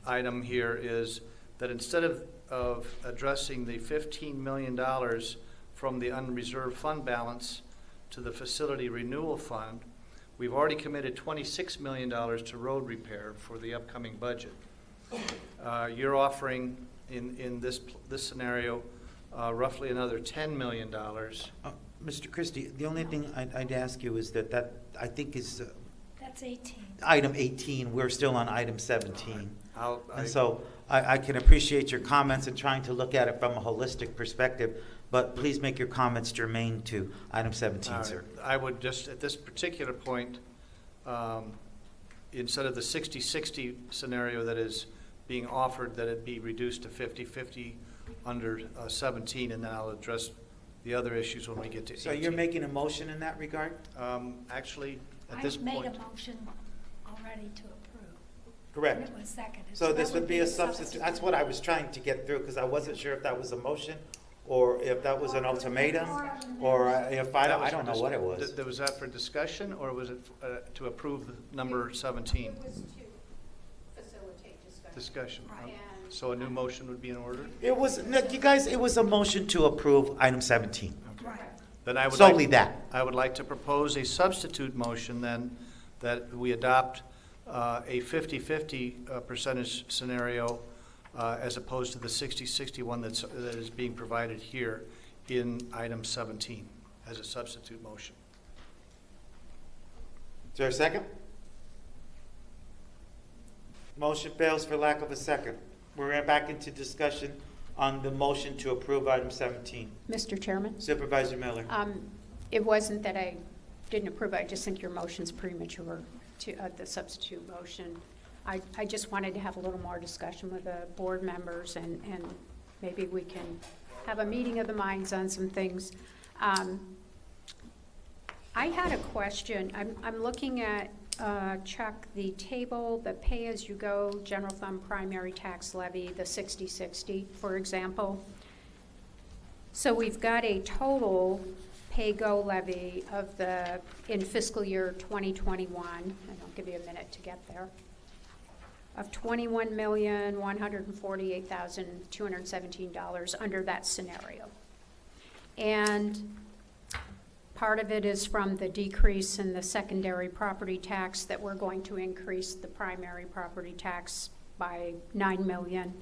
item here is that instead of addressing the $15 million from the unreserved fund balance to the Facility Renewal Fund. We've already committed $26 million to road repair for the upcoming budget. You're offering in this scenario roughly another $10 million.
Mr. Christie, the only thing I'd ask you is that I think is
That's 18.
item 18. We're still on item 17.
I-
And so I can appreciate your comments and trying to look at it from a holistic perspective, but please make your comments germane to item 17, sir.
I would just, at this particular point, instead of the 60-60 scenario that is being offered, that it be reduced to 50-50 under 17, and then I'll address the other issues when we get to 18.
So you're making a motion in that regard?
Actually, at this
I made
point,
a motion already to approve.
Correct.
And it was seconded.
So this
that
would be a substitute. That's what I was trying to get through, because I wasn't sure if that was a motion or if that was an ultimatum, or if I don't know what it was.
Was that for discussion, or was it to approve number 17?
It was to facilitate discussion.
Discussion.
Right.
So a new motion would be in order?
It was, no, you guys, it was a motion to approve item 17.
Right.
Then I would
Solely
like,
that.
I would like to propose a substitute motion then, that we adopt a 50-50 percentage scenario as opposed to the 60-60 one that is being provided here in item 17 as a substitute motion.
Is there a second? Motion fails for lack of a second. We're back into discussion on the motion to approve item 17.
Mr. Chairman?
Supervisor Miller.
It wasn't that I didn't approve, I just think your motion's premature to the substitute motion. I just wanted to have a little more discussion with the board members, and maybe we can have a meeting of the minds on some things. I had a question. I'm looking at, Chuck, the table, the pay-as-you-go general fund primary tax levy, the 60-60, for example. So we've got a total pay-go levy of in fiscal year 2021, and I'll give you a minute to get there, of $21,148,217 under that scenario. And part of it is from the decrease in the secondary property tax, that we're going to increase the primary property tax by $9 million.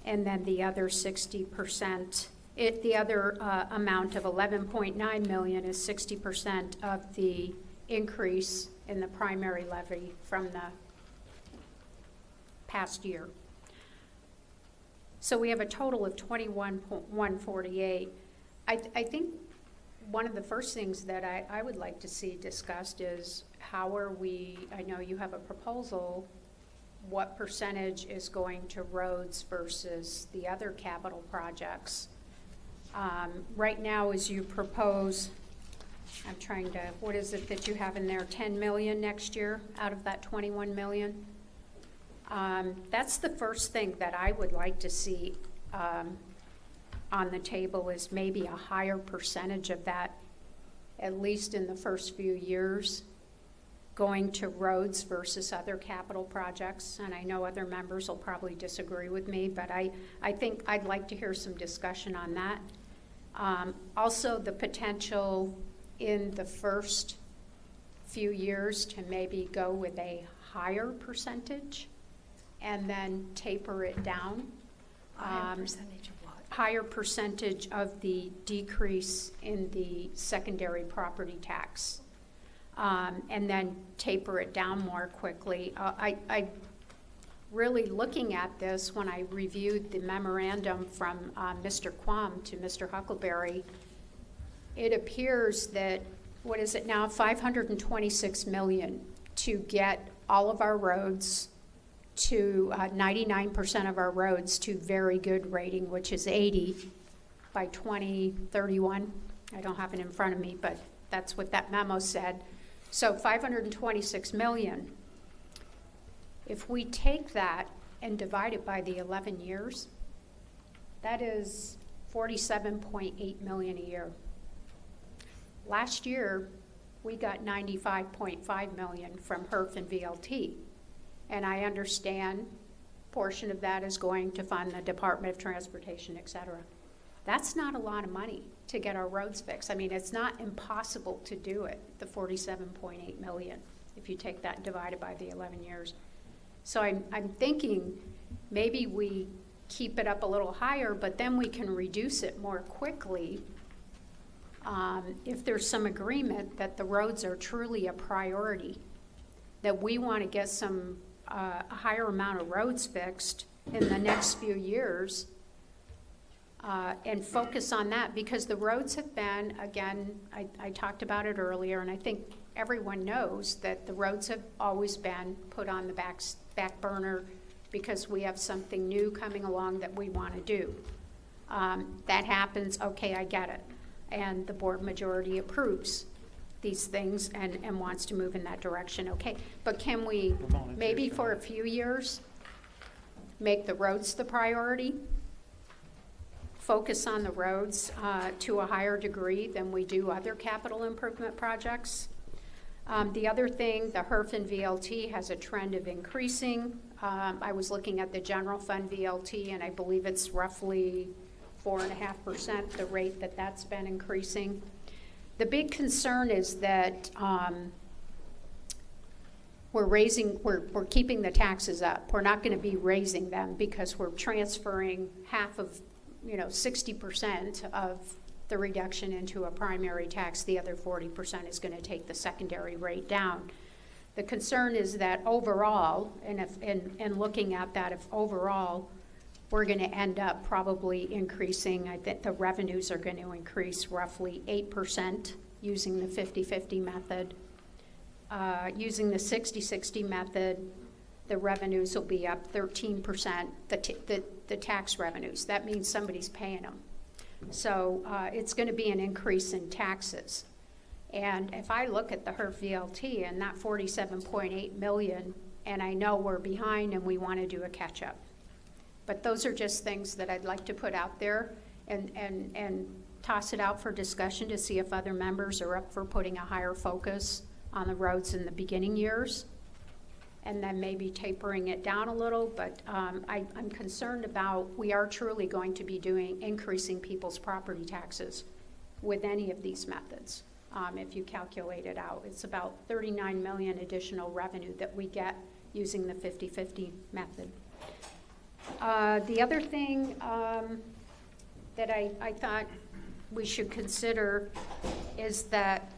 And then the other 60%, the other amount of $11.9 million is 60% of the increase in the primary levy from the past year. So we have a total of $21,148. I think one of the first things that I would like to see discussed is how are we, I know you have a proposal, what percentage is going to roads versus the other capital projects? Right now, as you propose, I'm trying to, what is it that you have in there, 10 million next year out of that 21 million? That's the first thing that I would like to see on the table, is maybe a higher percentage of that, at least in the first few years, going to roads versus other capital projects. And I know other members will probably disagree with me, but I think I'd like to hear some discussion on that. Also, the potential in the first few years to maybe go with a higher percentage and then taper it down.
Higher percentage of what?
Higher percentage of the decrease in the secondary property tax, and then taper it down more quickly. I really, looking at this, when I reviewed the memorandum from Mr. Quam to Mr. Huckleberry, it appears that, what is it now, $526 million to get all of our roads to 99% of our roads to very good rating, which is 80 by 2031. I don't have it in front of me, but that's what that memo said. So $526 million. If we take that and divide it by the 11 years, that is $47.8 million a year. Last year, we got $95.5 million from HERF and VLT. And I understand portion of that is going to fund the Department of Transportation, et cetera. That's not a lot of money to get our roads fixed. I mean, it's not impossible to do it, the 47.8 million, if you take that and divide it by the 11 years. So I'm thinking maybe we keep it up a little higher, but then we can reduce it more quickly if there's some agreement that the roads are truly a priority, that we want to get some a higher amount of roads fixed in the next few years, and focus on that, because the roads have been, again, I talked about it earlier, and I think everyone knows that the roads have always been put on the back burner because we have something new coming along that we want to do. That happens, okay, I get it. And the board majority approves these things and wants to move in that direction, okay. But can we, maybe for a few years, make the roads the priority? Focus on the roads to a higher degree than we do other capital improvement projects. The other thing, the HERF and VLT has a trend of increasing. I was looking at the general fund VLT, and I believe it's roughly 4.5%, the rate that that's been increasing. The big concern is that we're keeping the taxes up. We're not going to be raising them because we're transferring half of, 60% of the reduction into a primary tax. The other 40% is going to take the secondary rate down. The concern is that overall, and looking at that, if overall we're going to end up probably increasing, I think the revenues are going to increase roughly 8% using the 50-50 method. Using the 60-60 method, the revenues will be up 13%, the tax revenues. That means somebody's paying them. So it's going to be an increase in taxes. And if I look at the HERF VLT and that 47.8 million, and I know we're behind and we want to do a catch-up. But those are just things that I'd like to put out there and toss it out for discussion to see if other members are up for putting a higher focus on the roads in the beginning years, and then maybe tapering it down a little. But I'm concerned about, we are truly going to be increasing people's property taxes with any of these methods. If you calculate it out, it's about 39 million additional revenue that we get using the 50-50 method. The other thing that I thought we should consider is that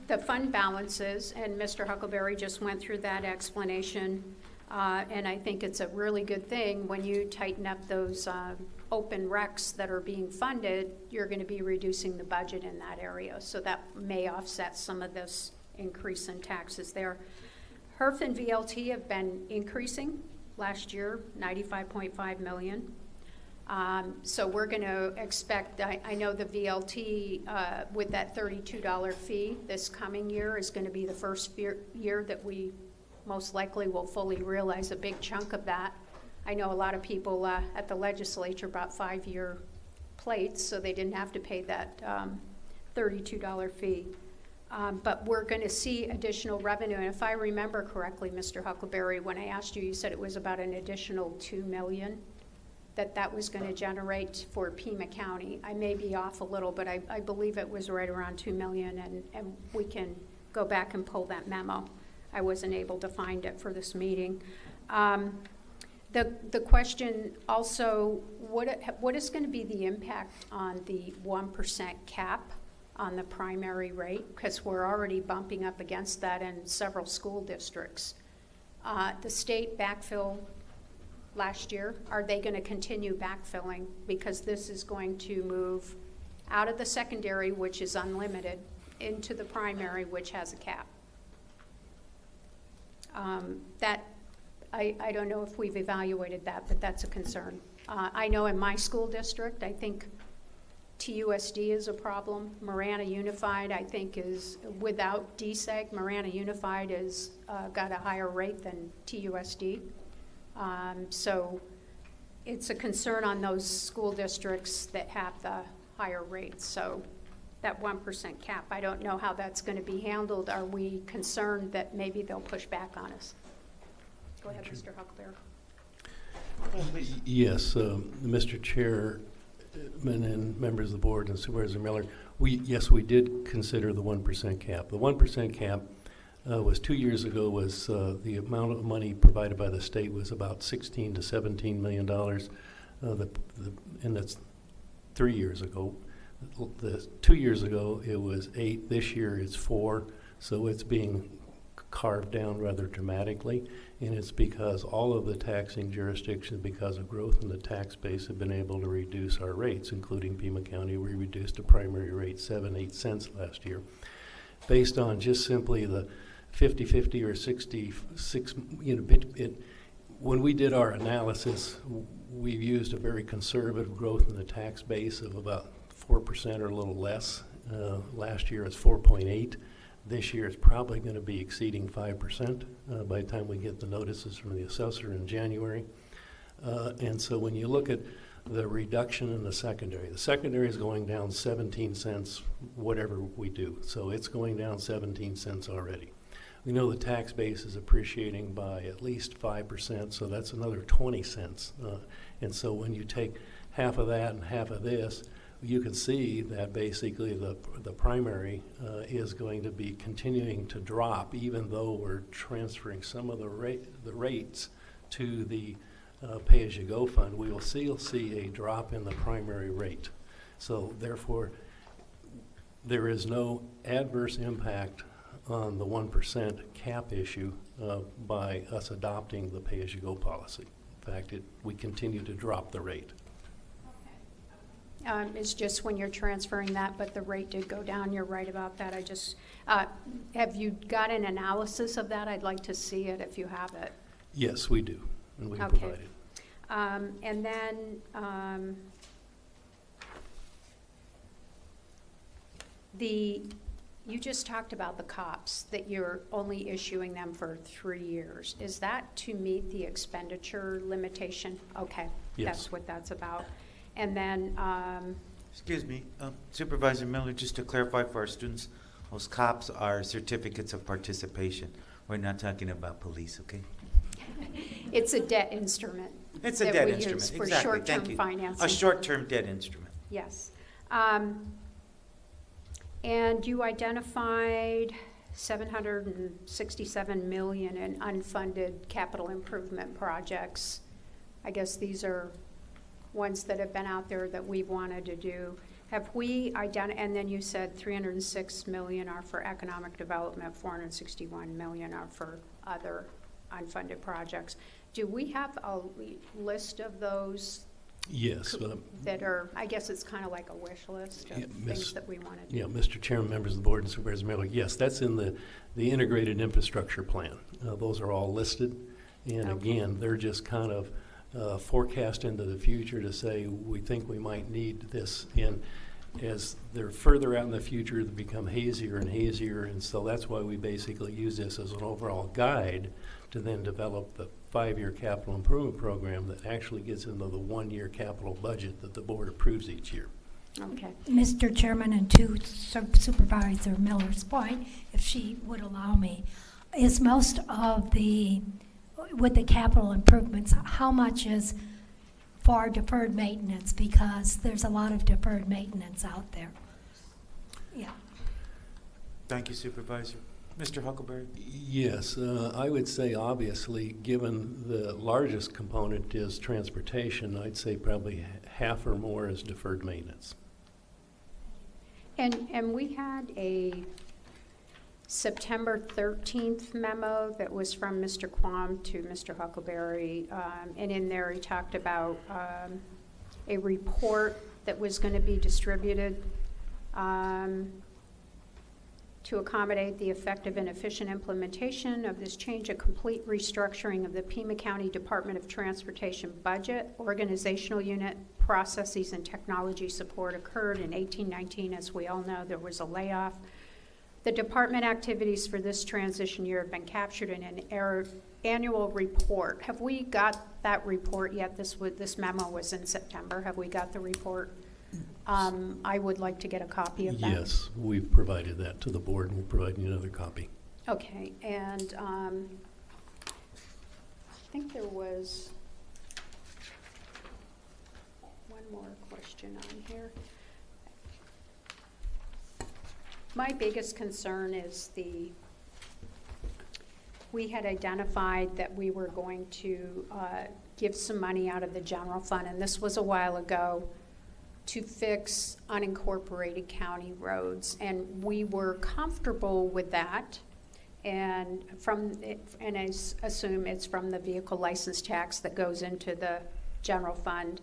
the fund balances, and Mr. Huckleberry just went through that explanation, and I think it's a really good thing when you tighten up those open recs that are being funded, you're going to be reducing the budget in that area, so that may offset some of this increase in taxes there. HERF and VLT have been increasing last year, 95.5 million. So we're going to expect, I know the VLT with that $32 fee this coming year is going to be the first year that we most likely will fully realize a big chunk of that. I know a lot of people at the legislature bought 5-year plates, so they didn't have to pay that $32 fee. But we're going to see additional revenue. And if I remember correctly, Mr. Huckleberry, when I asked you, you said it was about an additional $2 million that was going to generate for Pima County. I may be off a little, but I believe it was right around $2 million, and we can go back and pull that memo. I wasn't able to find it for this meeting. The question also, what is going to be the impact on the 1% cap on the primary rate? Because we're already bumping up against that in several school districts. The state backfill last year, are they going to continue backfilling? Because this is going to move out of the secondary, which is unlimited, into the primary, which has a cap. I don't know if we've evaluated that, but that's a concern. I know in my school district, I think TUSD is a problem. Marana Unified, I think, is without DSEG. Marana Unified has got a higher rate than TUSD. So it's a concern on those school districts that have the higher rates. So that 1% cap, I don't know how that's going to be handled. Are we concerned that maybe they'll push back on us? Go ahead, Mr. Huckleberry.
Yes, Mr. Chairman and members of the board and Supervisor Miller, we did consider the 1% cap. The 1% cap was 2 years ago, was the amount of money provided by the state was about $16 to $17 million, and that's 3 years ago. 2 years ago it was 8. This year it's 4, so it's being carved down rather dramatically, and it's because all of the taxing jurisdictions, because of growth in the tax base, have been able to reduce our rates, including Pima County. We reduced the primary rate 7-8 cents last year, based on just simply the 50-50 or 66. When we did our analysis, we used a very conservative growth in the tax base of about 4% or a little less. Last year it's 4.8. This year it's probably going to be exceeding 5% by the time we get the notices from the assessor in January. And so when you look at the reduction in the secondary is going down 17 cents, whatever we do. So it's going down 17 cents already. We know the tax base is appreciating by at least 5%, so that's another 20 cents. And so when you take half of that and half of this, you can see that basically the primary is going to be continuing to drop, even though we're transferring some of the rates to the pay-as-you-go fund. We will still see a drop in the primary rate. So therefore, there is no adverse impact on the 1% cap issue by us adopting the pay-as-you-go policy. In fact, we continue to drop the rate.
It's just when you're transferring that, but the rate did go down. You're right about that. I just, have you got an analysis of that? I'd like to see it if you have it.
Yes, we do, and we
Okay.
provide it.
And then you just talked about the COPS, that you're only issuing them for 3 years. Is that to meet the expenditure limitation? Okay,
Yes.
That's what that's about. And then,
Excuse me, Supervisor Miller, just to clarify for our students, those COPS are certificates of participation. We're not talking about police, okay?
it's a debt instrument.
It's a
that
debt
we
instrument,
use for
exactly,
short-term
thank you.
financing.
A short-term debt instrument.
Yes. And you identified $767 million in unfunded capital improvement projects. I guess these are ones that have been out there that we've wanted to do. Have we and then you said $306 million are for economic development, $461 million are for other unfunded projects. Do we have a list of those
Yes.
that are, I guess it's kind of like a wish list of things that we want to do?
Yeah, Mr. Chairman, members of the board, and Supervisor Miller, yes, that's in the integrated infrastructure plan. Those are all listed, and again, they're just kind of forecast into the future to say we think we might need this, and as they're further out in the future, they become hazier and hazier, and so that's why we basically use this as an overall guide to then develop the 5-year capital improvement program that actually gets into the 1-year capital budget that the board approves each year.
Okay.
Mr. Chairman, and to Supervisor Miller's point, if she would allow me, is most of with the capital improvements, how much is for deferred maintenance? Because there's a lot of deferred maintenance out there. Yeah.
Thank you, Supervisor. Mr. Huckleberry?
Yes, I would say obviously, given the largest component is transportation, I'd say probably half or more is deferred maintenance.
And we had a September 13th memo that was from Mr. Quam to Mr. Huckleberry, and in there he talked about a report that was going to be distributed to accommodate the effective and efficient implementation of this change. A complete restructuring of the Pima County Department of Transportation budget, organizational unit, processes, and technology support occurred in 1819. As we all know, there was a layoff. The department activities for this transition year have been captured in an annual report. Have we got that report yet? This memo was in September. Have we got the report? I would like to get a copy of that.
Yes, we've provided that to the board, and we'll provide you another copy.
Okay, and I think there was more question on here. My biggest concern is we had identified that we were going to give some money out of the general fund, and this was a while ago, to fix unincorporated county roads. And we were comfortable with that. And I assume it's from the vehicle license tax that goes into the general fund,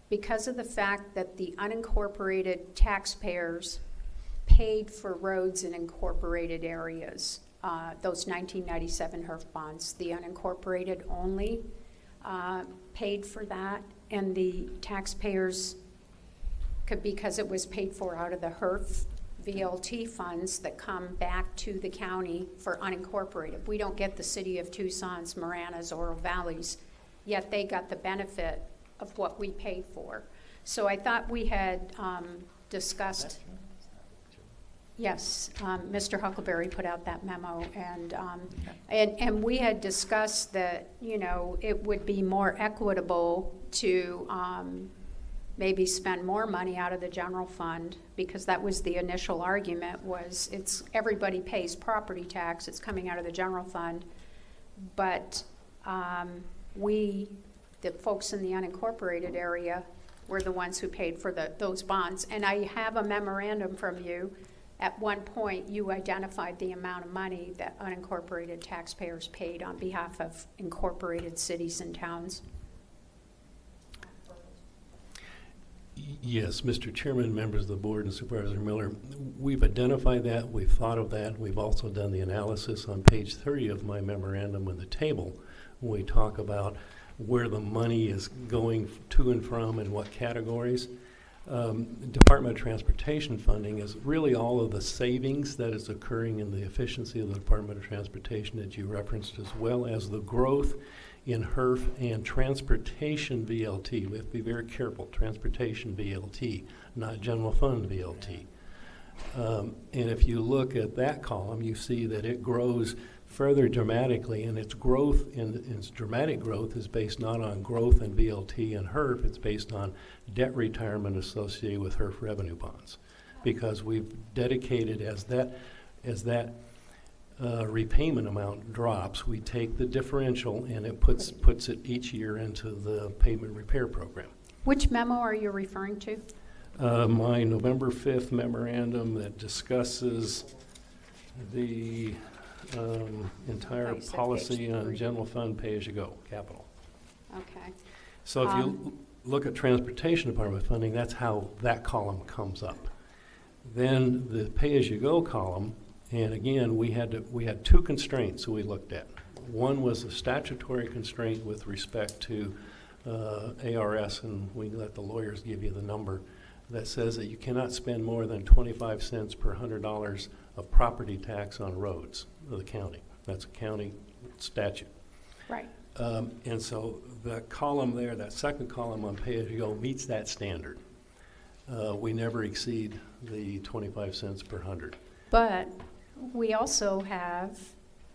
because of the fact that the unincorporated taxpayers paid for roads in incorporated areas. Those 1997 HERF bonds, the unincorporated only paid for that, and the taxpayers could, because it was paid for out of the HERF VLT funds that come back to the county for unincorporated. We don't get the city of Tucson's, Marana's, Oro Valley's, yet they got the benefit of what we paid for. So I thought we had discussed. Yes, Mr. Huckleberry put out that memo, and we had discussed that, you know, it would be more equitable to maybe spend more money out of the general fund, because that was the initial argument, was it's everybody pays property tax, it's coming out of the general fund, but the folks in the unincorporated area were the ones who paid for those bonds. And I have a memorandum from you. At one point, you identified the amount of money that unincorporated taxpayers paid on behalf of incorporated cities and towns.
Yes, Mr. Chairman, members of the board, and Supervisor Miller, we've identified that, we've thought of that, we've also done the analysis on page 30 of my memorandum with the table, when we talk about where the money is going to and from and what categories. Department of Transportation funding is really all of the savings that is occurring in the efficiency of the Department of Transportation that you referenced, as well as the growth in HERF and transportation VLT. We have to be very careful, transportation VLT, not general fund VLT. And if you look at that column, you see that it grows further dramatically, and its growth, its dramatic growth, is based not on growth in VLT and HERF, it's based on debt retirement associated with HERF revenue bonds. Because we've dedicated, as that repayment amount drops, we take the differential and it puts it each year into the pavement repair program.
Which memo are you referring to?
My November 5th memorandum that discusses the entire policy on general fund pay-as-you-go capital.
Okay.
So if you look at transportation department funding, that's how that column comes up. Then the pay-as-you-go column, and again, we had two constraints that we looked at. One was a statutory constraint with respect to ARS, and we let the lawyers give you the number, that says that you cannot spend more than 25 cents per $100 of property tax on roads of the county. That's a county statute.
Right.
And so the column there, that second column on pay-as-you-go, meets that standard. We never exceed the 25 cents per 100.
But we also have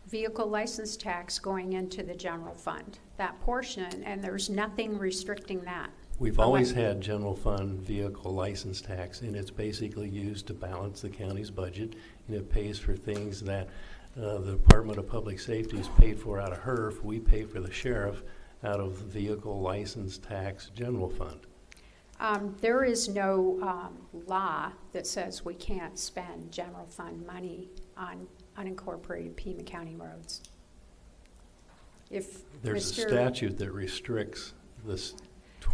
vehicle license tax going into the general fund, that portion, and there's nothing restricting that.
We've always had general fund vehicle license tax, and it's basically used to balance the county's budget, and it pays for things that the Department of Public Safety is paid for out of HERF. We pay for the sheriff out of the vehicle license tax general fund.
There is no law that says we can't spend general fund money on unincorporated Pima County roads. If
there's a statute that restricts this.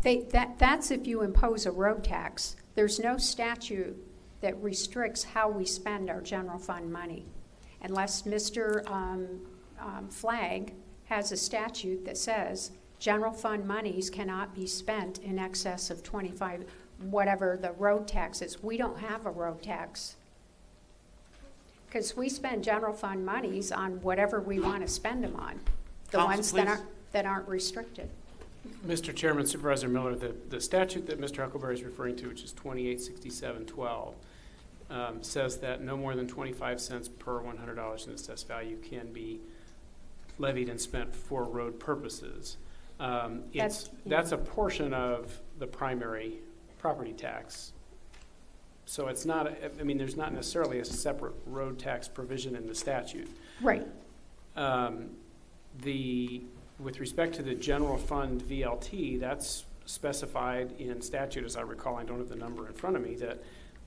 That's if you impose a road tax. There's no statute that restricts how we spend our general fund money, unless Mr. Flagg has a statute that says general fund monies cannot be spent in excess of 25, whatever the road tax is. We don't have a road tax, because we spend general fund monies on whatever we want to spend them on, the ones that aren't restricted.
Mr. Chairman, Supervisor Miller, the statute that Mr. Huckleberry is referring to, which is 286712, says that no more than 25 cents per $100 in assessed value can be levied and spent for road purposes. That's a portion of the primary property tax. So it's not, I mean, there's not necessarily a separate road tax provision in the statute.
Right.
With respect to the general fund VLT, that's specified in statute, as I recall. I don't have the number in front of me,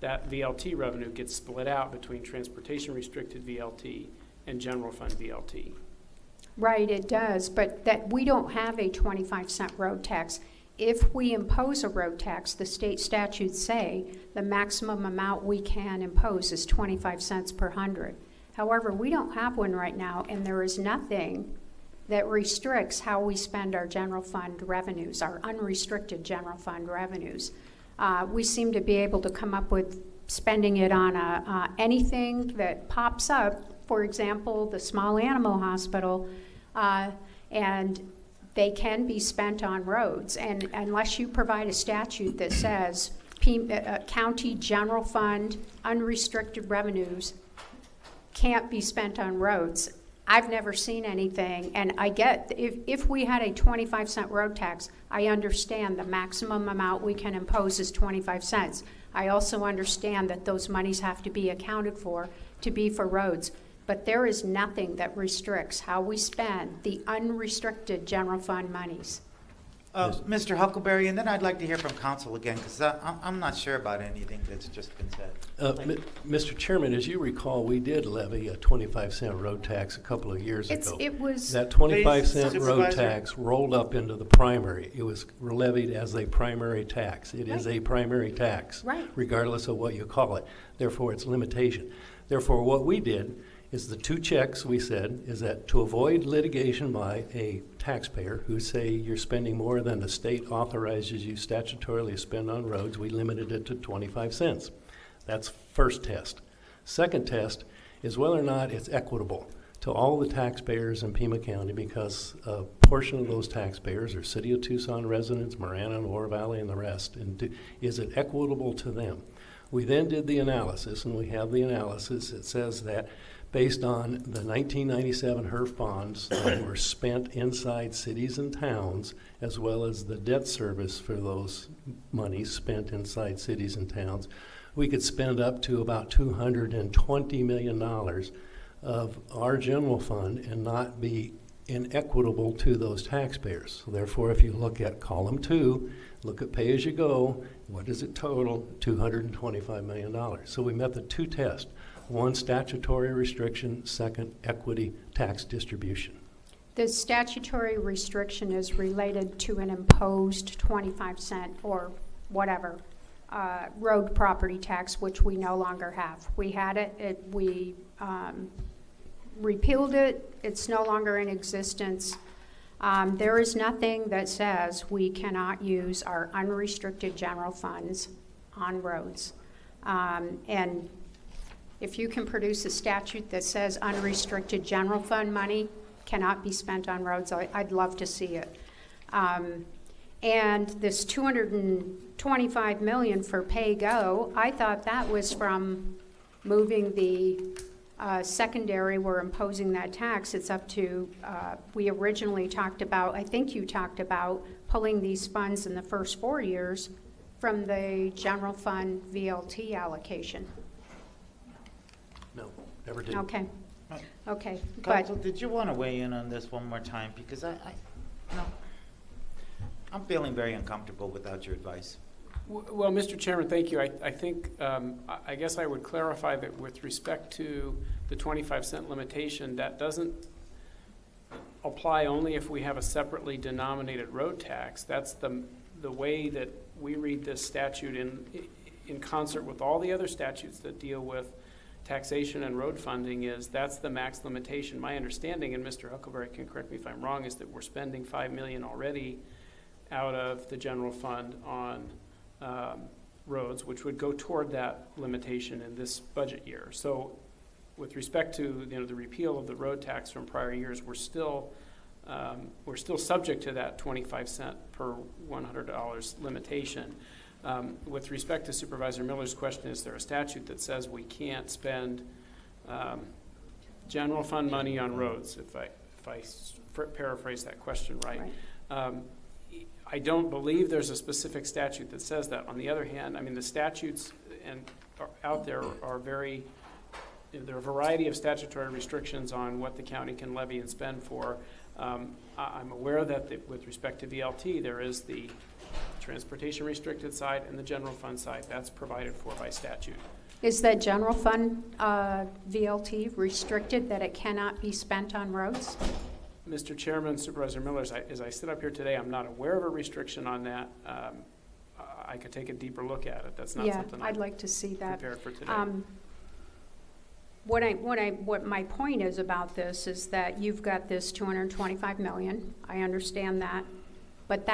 that VLT revenue gets split out between transportation restricted VLT and general fund VLT.
Right, it does, but that we don't have a 25-cent road tax. If we impose a road tax, the state statutes say the maximum amount we can impose is 25 cents per hundred. However, we don't have one right now, and there is nothing that restricts how we spend our general fund revenues, our unrestricted general fund revenues. We seem to be able to come up with spending it on anything that pops up. For example, the small animal hospital, and they can be spent on roads. And unless you provide a statute that says county general fund unrestricted revenues can't be spent on roads, I've never seen anything. And I get, if we had a 25-cent road tax, I understand the maximum amount we can impose is 25 cents. I also understand that those monies have to be accounted for to be for roads. But there is nothing that restricts how we spend the unrestricted general fund monies.
Mr. Huckleberry, and then I'd like to hear from council again, because I'm not sure about anything that's just been said.
Mr. Chairman, as you recall, we did levy a 25-cent road tax a couple of years ago.
It was
That 25-cent road
Supervisor.
tax rolled up into the primary. It was levied as a primary tax. It is a primary tax,
Right.
regardless of what you call it. Therefore, it's limitation. Therefore, what we did is the two checks we said is that to avoid litigation by a taxpayer who say you're spending more than the state authorizes you statutorily to spend on roads, we limited it to 25 cents. That's first test. Second test is whether or not it's equitable to all the taxpayers in Pima County, because a portion of those taxpayers are City of Tucson residents, Marana and Oro Valley and the rest, and is it equitable to them? We then did the analysis, and we have the analysis. It says that based on the 1997 HERF bonds that were spent inside cities and towns, as well as the debt service for those monies spent inside cities and towns, we could spend up to about $220 million of our general fund and not be inequitable to those taxpayers. So therefore, if you look at column 2, look at pay-as-you-go, what does it total? $225 million. So we met the two tests. One, statutory restriction. Second, equity tax distribution.
The statutory restriction is related to an imposed 25-cent or whatever road property tax, which we no longer have. We had it, we repealed it, it's no longer in existence. There is nothing that says we cannot use our unrestricted general funds on roads. And if you can produce a statute that says unrestricted general fund money cannot be spent on roads, I'd love to see it. And this $225 million for pay-go, I thought that was from moving the secondary, we're imposing that tax. It's up to, we originally talked about, I think you talked about pulling these funds in the first 4 years from the general fund VLT allocation.
No, never did.
Okay, okay,
Council,
but
did you want to weigh in on this one more time? Because I'm feeling very uncomfortable without your advice.
Well, Mr. Chairman, thank you. I think, I guess I would clarify that with respect to the 25-cent limitation, that doesn't apply only if we have a separately denominated road tax. That's the way that we read this statute in concert with all the other statutes that deal with taxation and road funding. Is that's the max limitation. My understanding, and Mr. Huckleberry can correct me if I'm wrong, is that we're spending $5 million already out of the general fund on roads, which would go toward that limitation in this budget year. So with respect to the repeal of the road tax from prior years, we're still subject to that 25-cent per $100 limitation. With respect to Supervisor Miller's question, is there a statute that says we can't spend general fund money on roads, if I paraphrase that question right. I don't believe there's a specific statute that says that. On the other hand, I mean, the statutes out there are very, there are a variety of statutory restrictions on what the county can levy and spend for. I'm aware that with respect to VLT, there is the transportation restricted side and the general fund side. That's provided for by statute.
Is that general fund VLT restricted, that it cannot be spent on roads?
Mr. Chairman, Supervisor Miller, as I sit up here today, I'm not aware of a restriction on that. I could take a deeper look at it. That's not something
I'd like to see that.
prepared for today.
What my point is about this is that you've got this $225 million. I understand that, but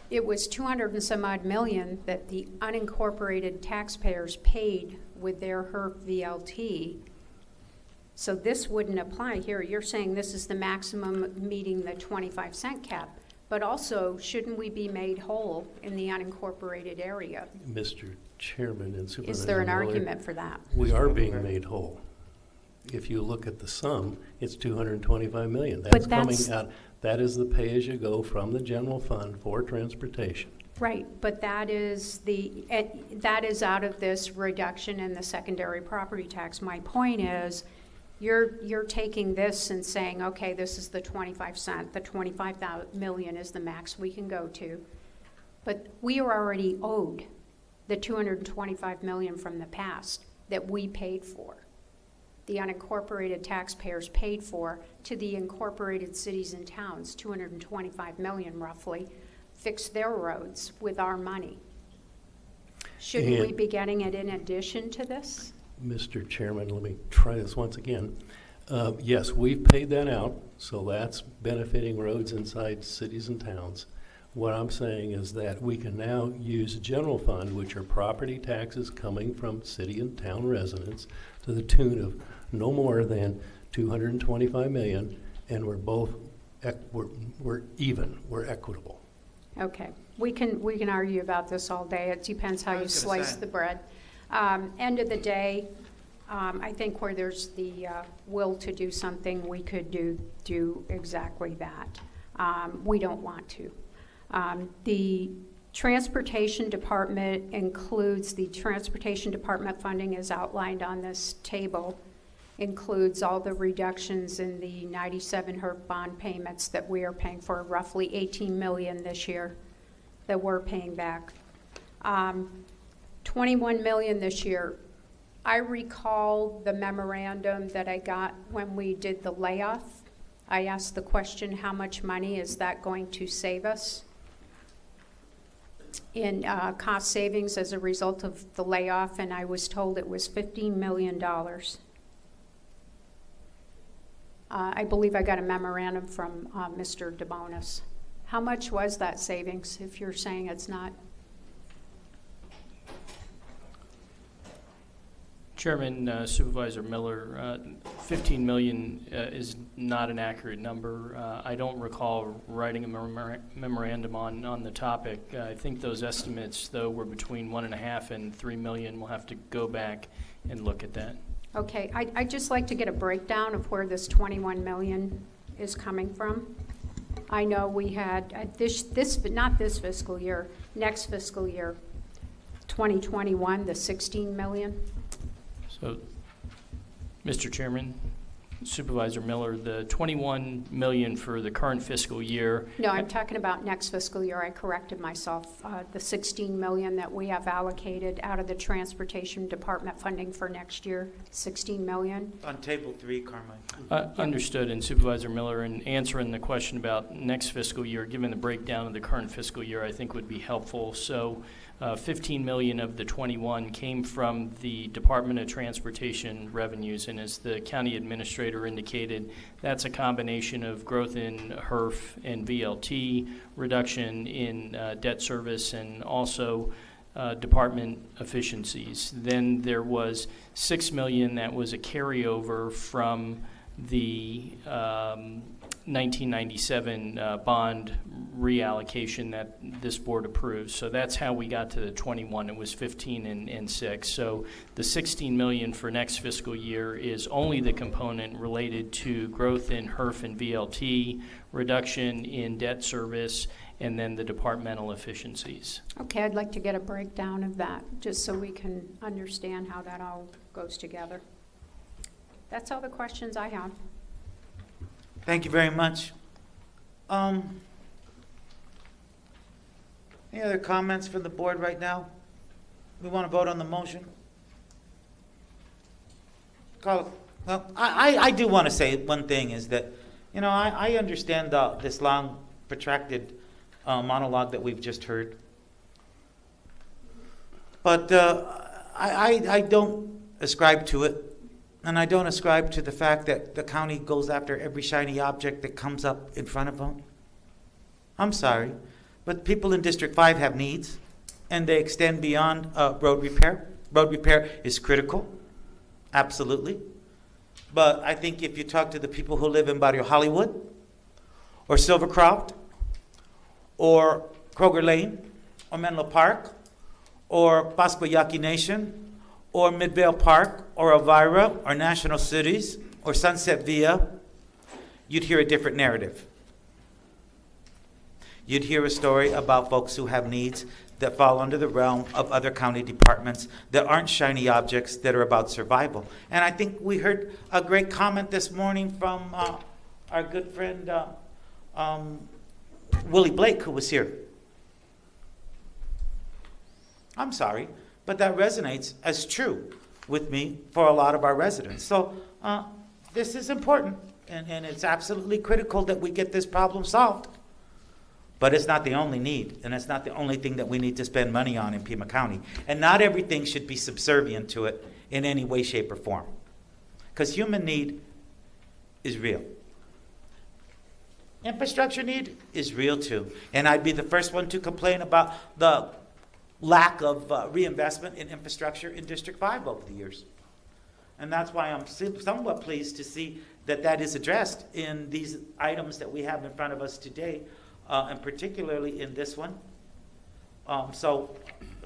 it was 200 and some odd million that the unincorporated taxpayers paid with their HERF VLT. So this wouldn't apply here. You're saying this is the maximum meeting the 25-cent cap, but also shouldn't we be made whole in the unincorporated area?
Mr. Chairman and Supervisor
Is there an
Miller,
argument for that?
we are being made whole. If you look at the sum, it's $225 million. That's coming out. That is the pay-as-you-go from the general fund for transportation.
Right, but that is out of this reduction in the secondary property tax. My point is, you're taking this and saying, okay, this is the 25 cent, the 25 million is the max we can go to, but we are already owed the 225 million from the past that we paid for. The unincorporated taxpayers paid for to the incorporated cities and towns, 225 million roughly, fix their roads with our money. Shouldn't we be getting it in addition to this?
Mr. Chairman, let me try this once again. Yes, we've paid that out, so that's benefiting roads inside cities and towns. What I'm saying is that we can now use general fund, which are property taxes coming from city and town residents, to the tune of no more than $225 million, and we're even, we're equitable.
Okay, we can argue about this all day. It depends how you slice the bread. End of the day, I think where there's the will to do something, we could do exactly that. We don't want to. The Transportation Department includes, the Transportation Department funding is outlined on this table, includes all the reductions in the 97 HERF bond payments that we are paying for, roughly $18 million this year that we're paying back. $21 million this year. I recall the memorandum that I got when we did the layoff. I asked the question, how much money is that going to save us in cost savings as a result of the layoff? And I was told it was $15 million. I believe I got a memorandum from Mr. DeBonis. How much was that savings, if you're saying it's not?
Chairman, Supervisor Miller, 15 million is not an accurate number. I don't recall writing a memorandum on the topic. I think those estimates, though, were between 1.5 and 3 million. We'll have to go back and look at that.
Okay, I'd just like to get a breakdown of where this 21 million is coming from. I know we had not this fiscal year, next fiscal year, 2021, the 16 million.
So, Mr. Chairman, Supervisor Miller, the 21 million for the current fiscal year.
No, I'm talking about next fiscal year. I corrected myself. The 16 million that we have allocated out of the Transportation Department funding for next year, 16 million.
On table 3, Carmine.
Understood. And Supervisor Miller, in answering the question about next fiscal year, given the breakdown of the current fiscal year, I think would be helpful. So 15 million of the 21 came from the Department of Transportation revenues, and as the county administrator indicated, that's a combination of growth in HERF and VLT, reduction in debt service, and also department efficiencies. Then there was 6 million that was a carryover from the 1997 bond reallocation that this board approves. So that's how we got to the 21. It was 15 and 6. So the 16 million for next fiscal year is only the component related to growth in HERF and VLT, reduction in debt service, and then the departmental efficiencies.
Okay, I'd like to get a breakdown of that, just so we can understand how that all goes together. That's all the questions I have.
Thank you very much. Any other comments from the board right now? We want to vote on the motion? Well, I do want to say one thing is that, you know, I understand this long, protracted monologue that we've just heard. But I don't ascribe to it. And I don't ascribe to the fact that the county goes after every shiny object that comes up in front of them. I'm sorry, but people in District 5 have needs, and they extend beyond road repair. Road repair is critical, absolutely. But I think if you talk to the people who live in Barrio Hollywood, or Silvercroft, or Kroger Lane, or Menlo Park, or Pasquayaki Nation, or Midvale Park, or Elvira, or National Cities, or Sunset Via, you'd hear a different narrative. You'd hear a story about folks who have needs that fall under the realm of other county departments that aren't shiny objects, that are about survival. And I think we heard a great comment this morning from our good friend Willie Blake, who was here. I'm sorry, but that resonates as true with me for a lot of our residents. So this is important, and it's absolutely critical that we get this problem solved. But it's not the only need, and it's not the only thing that we need to spend money on in Pima County. And not everything should be subservient to it in any way, shape, or form. Because human need is real. Infrastructure need is real too. And I'd be the first one to complain about the lack of reinvestment in infrastructure in District 5 over the years. And that's why I'm somewhat pleased to see that that is addressed in these items that we have in front of us today, and particularly in this one. So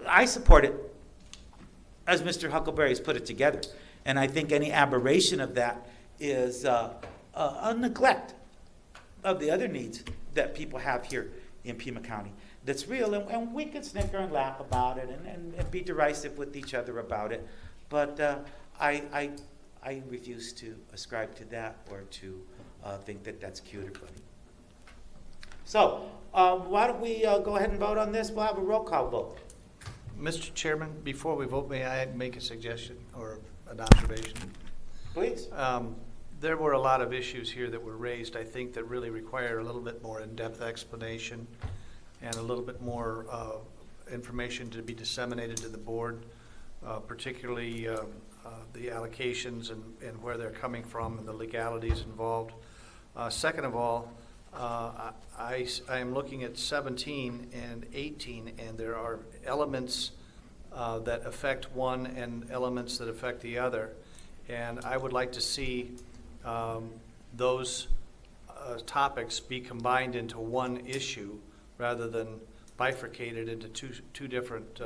I support it as Mr. Huckleberry has put it together. And I think any aberration of that is a neglect of the other needs that people have here in Pima County. That's real, and we can snicker and laugh about it and be derisive with each other about it. But I refuse to ascribe to that or to think that that's cute or funny. So why don't we go ahead and vote on this? We'll have a roll call vote.
Mr. Chairman, before we vote, may I make a suggestion or an observation?
Please.
There were a lot of issues here that were raised, I think, that really require a little bit more in-depth explanation and a little bit more information to be disseminated to the board, particularly the allocations and where they're coming from and the legalities involved. Second of all, I am looking at 17 and 18, and there are elements that affect one and elements that affect the other. And I would like to see those topics be combined into one issue rather than bifurcated into two different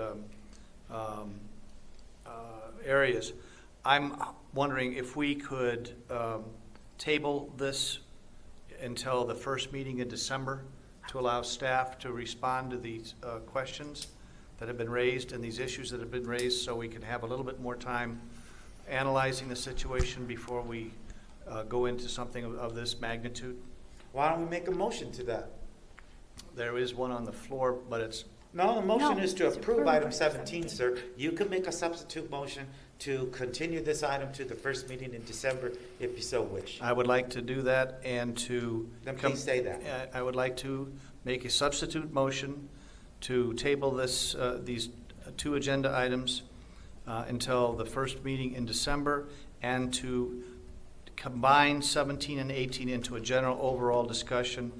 areas. I'm wondering if we could table this until the first meeting in December to allow staff to respond to these questions that have been raised and these issues that have been raised, so we can have a little bit more time analyzing the situation before we go into something of this magnitude.
Why don't we make a motion to that?
There is one on the floor, but it's...
No, the motion
No,
is to
it's
approve
approved.
item 17, sir. You can make a substitute motion to continue this item to the first meeting in December if you so wish.
I would like to do that and to...
Then please say that.
I would like to make a substitute motion to table this, these two agenda items until the first meeting in December, and to combine 17 and 18 into a general overall discussion,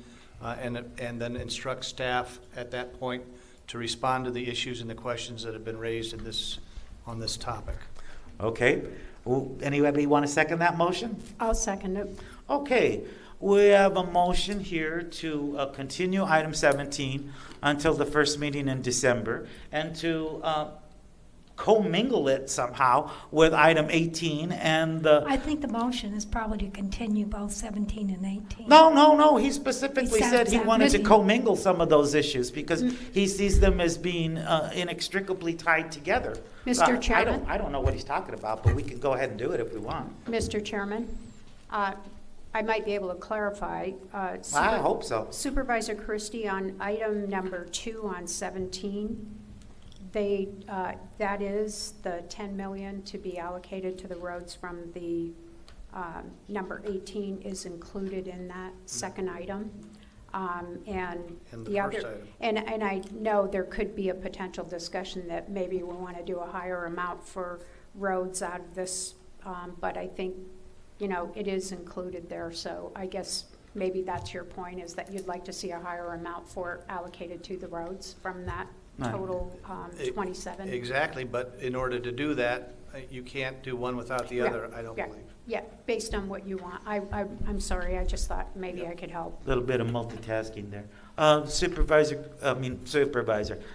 and then instruct staff at that point to respond to the issues and the questions that have been raised in this, on this topic.
Okay. Anybody want to second that motion?
I'll second it.
Okay. we have a motion here to continue item 17 until the first meeting in December, and to commingle it somehow with item 18 and the...
I think the motion is probably to continue both 17 and 18.
No, he specifically
He
said he
said
wanted to
17.
commingle some of those issues because he sees them as being inextricably tied together.
Mr. Chairman?
I don't know what he's talking about, but we can go ahead and do it if we want.
Mr. Chairman, I might be able to clarify.
I hope so.
Supervisor Christie, on item number 2 on 17, that is the 10 million to be allocated to the roads from the number 18 is included in that second item. And
And the
the
first
other,
item.
and I know there could be a potential discussion that maybe we want to do a higher amount for roads out of this, but I think, it is included there, so I guess maybe that's your point, is that you'd like to see a higher amount for allocated to the roads from that
Right.
total 27.
Exactly, but in order to do that, you can't do one without the other, I don't
Yeah.
believe.
Yeah, based on what you want. I'm sorry, I just thought maybe I could help.
A little bit of multitasking there. Supervisor,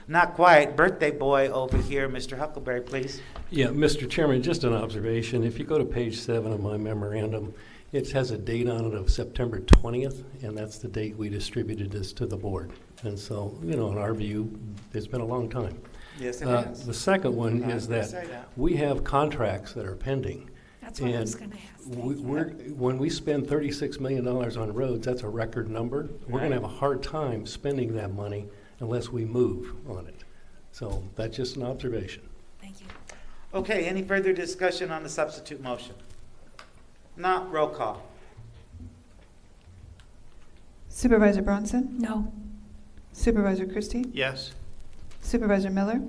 not quiet, birthday boy over here, Mr. Huckleberry, please.
Yeah, Mr. Chairman, just an observation. If you go to page 7 of my memorandum, it has a date on it of September 20th, and that's the date we distributed this to the board. And so, in our view, it's been a long time.
Yes,
The second one
I
is
was gonna
that
say that.
we have contracts that are pending.
That's what I was
And
going to ask.
when we spend $36 million on roads, that's a record number. We're going
Right.
to have a hard time spending that money unless we move on it. So that's just an observation.
Thank you.
Okay, any further discussion on the substitute motion? Not, roll call.
Supervisor Bronson?
No.
Supervisor Christie?
Yes?
Supervisor Miller?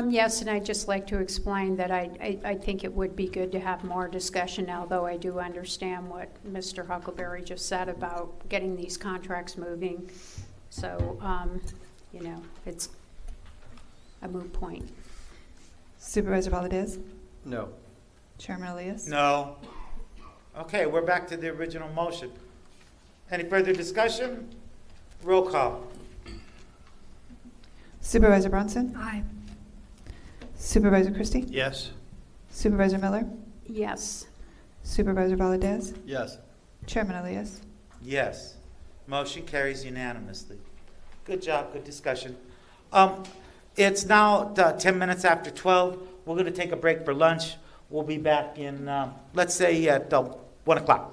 Yes, and I'd just like to explain that I think it would be good to have more discussion, although I do understand what Mr. Huckleberry just said about getting these contracts moving. So, it's a moot point.
Supervisor Valdez?
No.
Chairman Elias?
No. Okay, we're back to the original motion. Any further discussion? Roll call.
Supervisor Bronson?
Aye.
Supervisor Christie?
Yes?
Supervisor Miller?
Yes.
Supervisor Valdez?
Yes.
Chairman Elias?
Yes. Motion carries unanimously. Good job, good discussion. It's now 10 minutes after 12. We're going to take a break for lunch. We'll be back in, let's say, at 1 o'clock.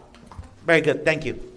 Very good, thank you.